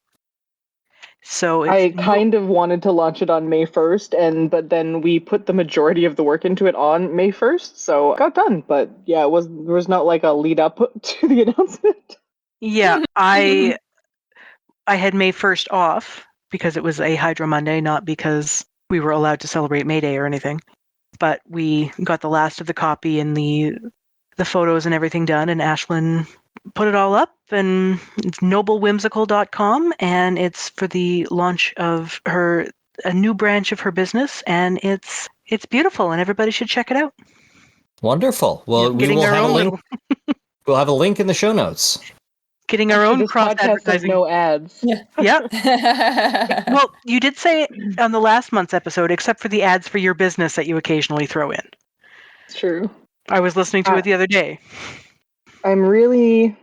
So I kind of wanted to launch it on May 1st, but then we put the majority of the work into it on May 1st, so it got done. But yeah, there was not like a lead up to the announcement. Yeah, I had May 1st off because it was a Hydro Monday, not because we were allowed to celebrate May Day or anything. But we got the last of the copy and the photos and everything done, and Ashlyn put it all up, and it's noblewhimsical.com, and it's for the launch of a new branch of her business, and it's beautiful, and everybody should check it out. Wonderful. Well, we will have a link. We'll have a link in the show notes. Getting our own cross advertising. No ads. Yeah. Well, you did say on the last month's episode, except for the ads for your business that you occasionally throw in. It's true. I was listening to it the other day. I'm really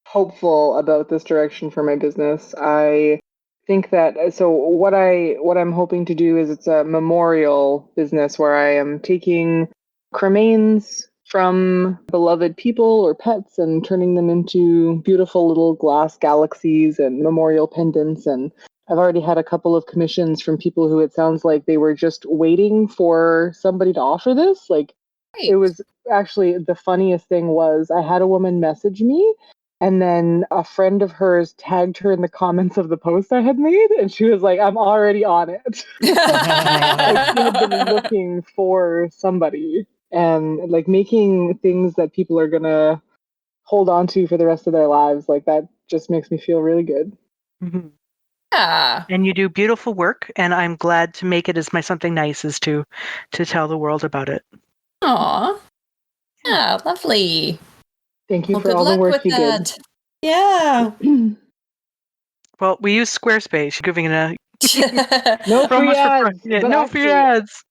hopeful about this direction for my business. I think that what I'm hoping to do is it's a memorial business where I am taking cremains from beloved people or pets and turning them into beautiful little glass galaxies and memorial pendants. And I've already had a couple of commissions from people who it sounds like they were just waiting for somebody to offer this. Like, it was actually the funniest thing was I had a woman message me And then a friend of hers tagged her in the comments of the post I had made, and she was like, I'm already on it. Like, she had been looking for somebody, and like making things that people are going to hold on to for the rest of their lives. Like, that just makes me feel really good. Mm-hmm. Yeah. And you do beautiful work, and I'm glad to make it as my something nice as to tell the world about it. Aw. Yeah, lovely. Thank you Well, for good all the luck work with you that. Yeah. Well, we use Squarespace, giving it a No free ads. Yeah, But no free actually, ads.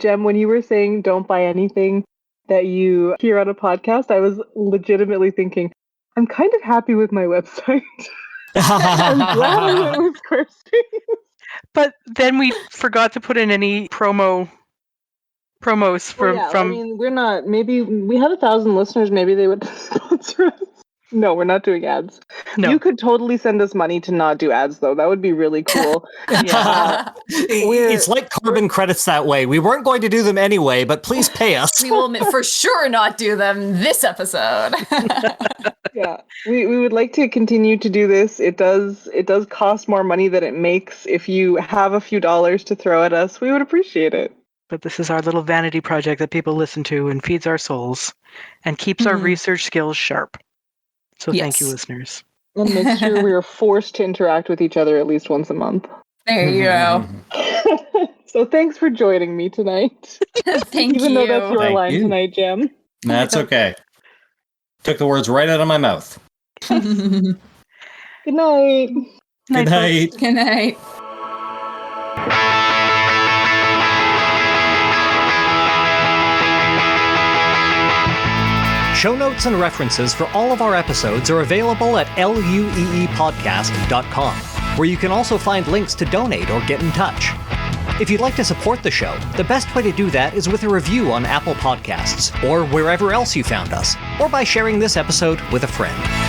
Jem, when you were saying don't buy anything that you hear on a podcast, I was legitimately thinking, I'm kind of happy with my website. I'm glad I went with Squarespace. But then we forgot to put in any promos Well, from yeah, I mean, we're not, maybe we had 1,000 listeners, maybe they would sponsor us. No, we're not doing ads. No. You could totally send us money to not do ads, though. That would be really cool. It's like carbon credits that way. We weren't going to do them anyway, but please pay us. We will for sure not do them this episode. Yeah, we would like to continue to do this. It does cost more money than it makes. If you have a few dollars to throw at us, we would appreciate it. But this is our little vanity project that people listen to and feeds our souls and keeps our research skills sharp. So thank you, listeners. And make sure we are forced to interact with each other at least once a month. There you go. So thanks for joining me tonight. Thank Even you. though that's your Thank line you. tonight, Jem. That's okay. Took the words right out of my mouth. Good night. Good night. Good night. Show notes and references for all of our episodes are available at lueepodcast.com, where you can also find links to donate or get in touch. If you'd like to support the show, the best way to do that is with a review on Apple Podcasts, or wherever else you found us, or by sharing this episode with a friend.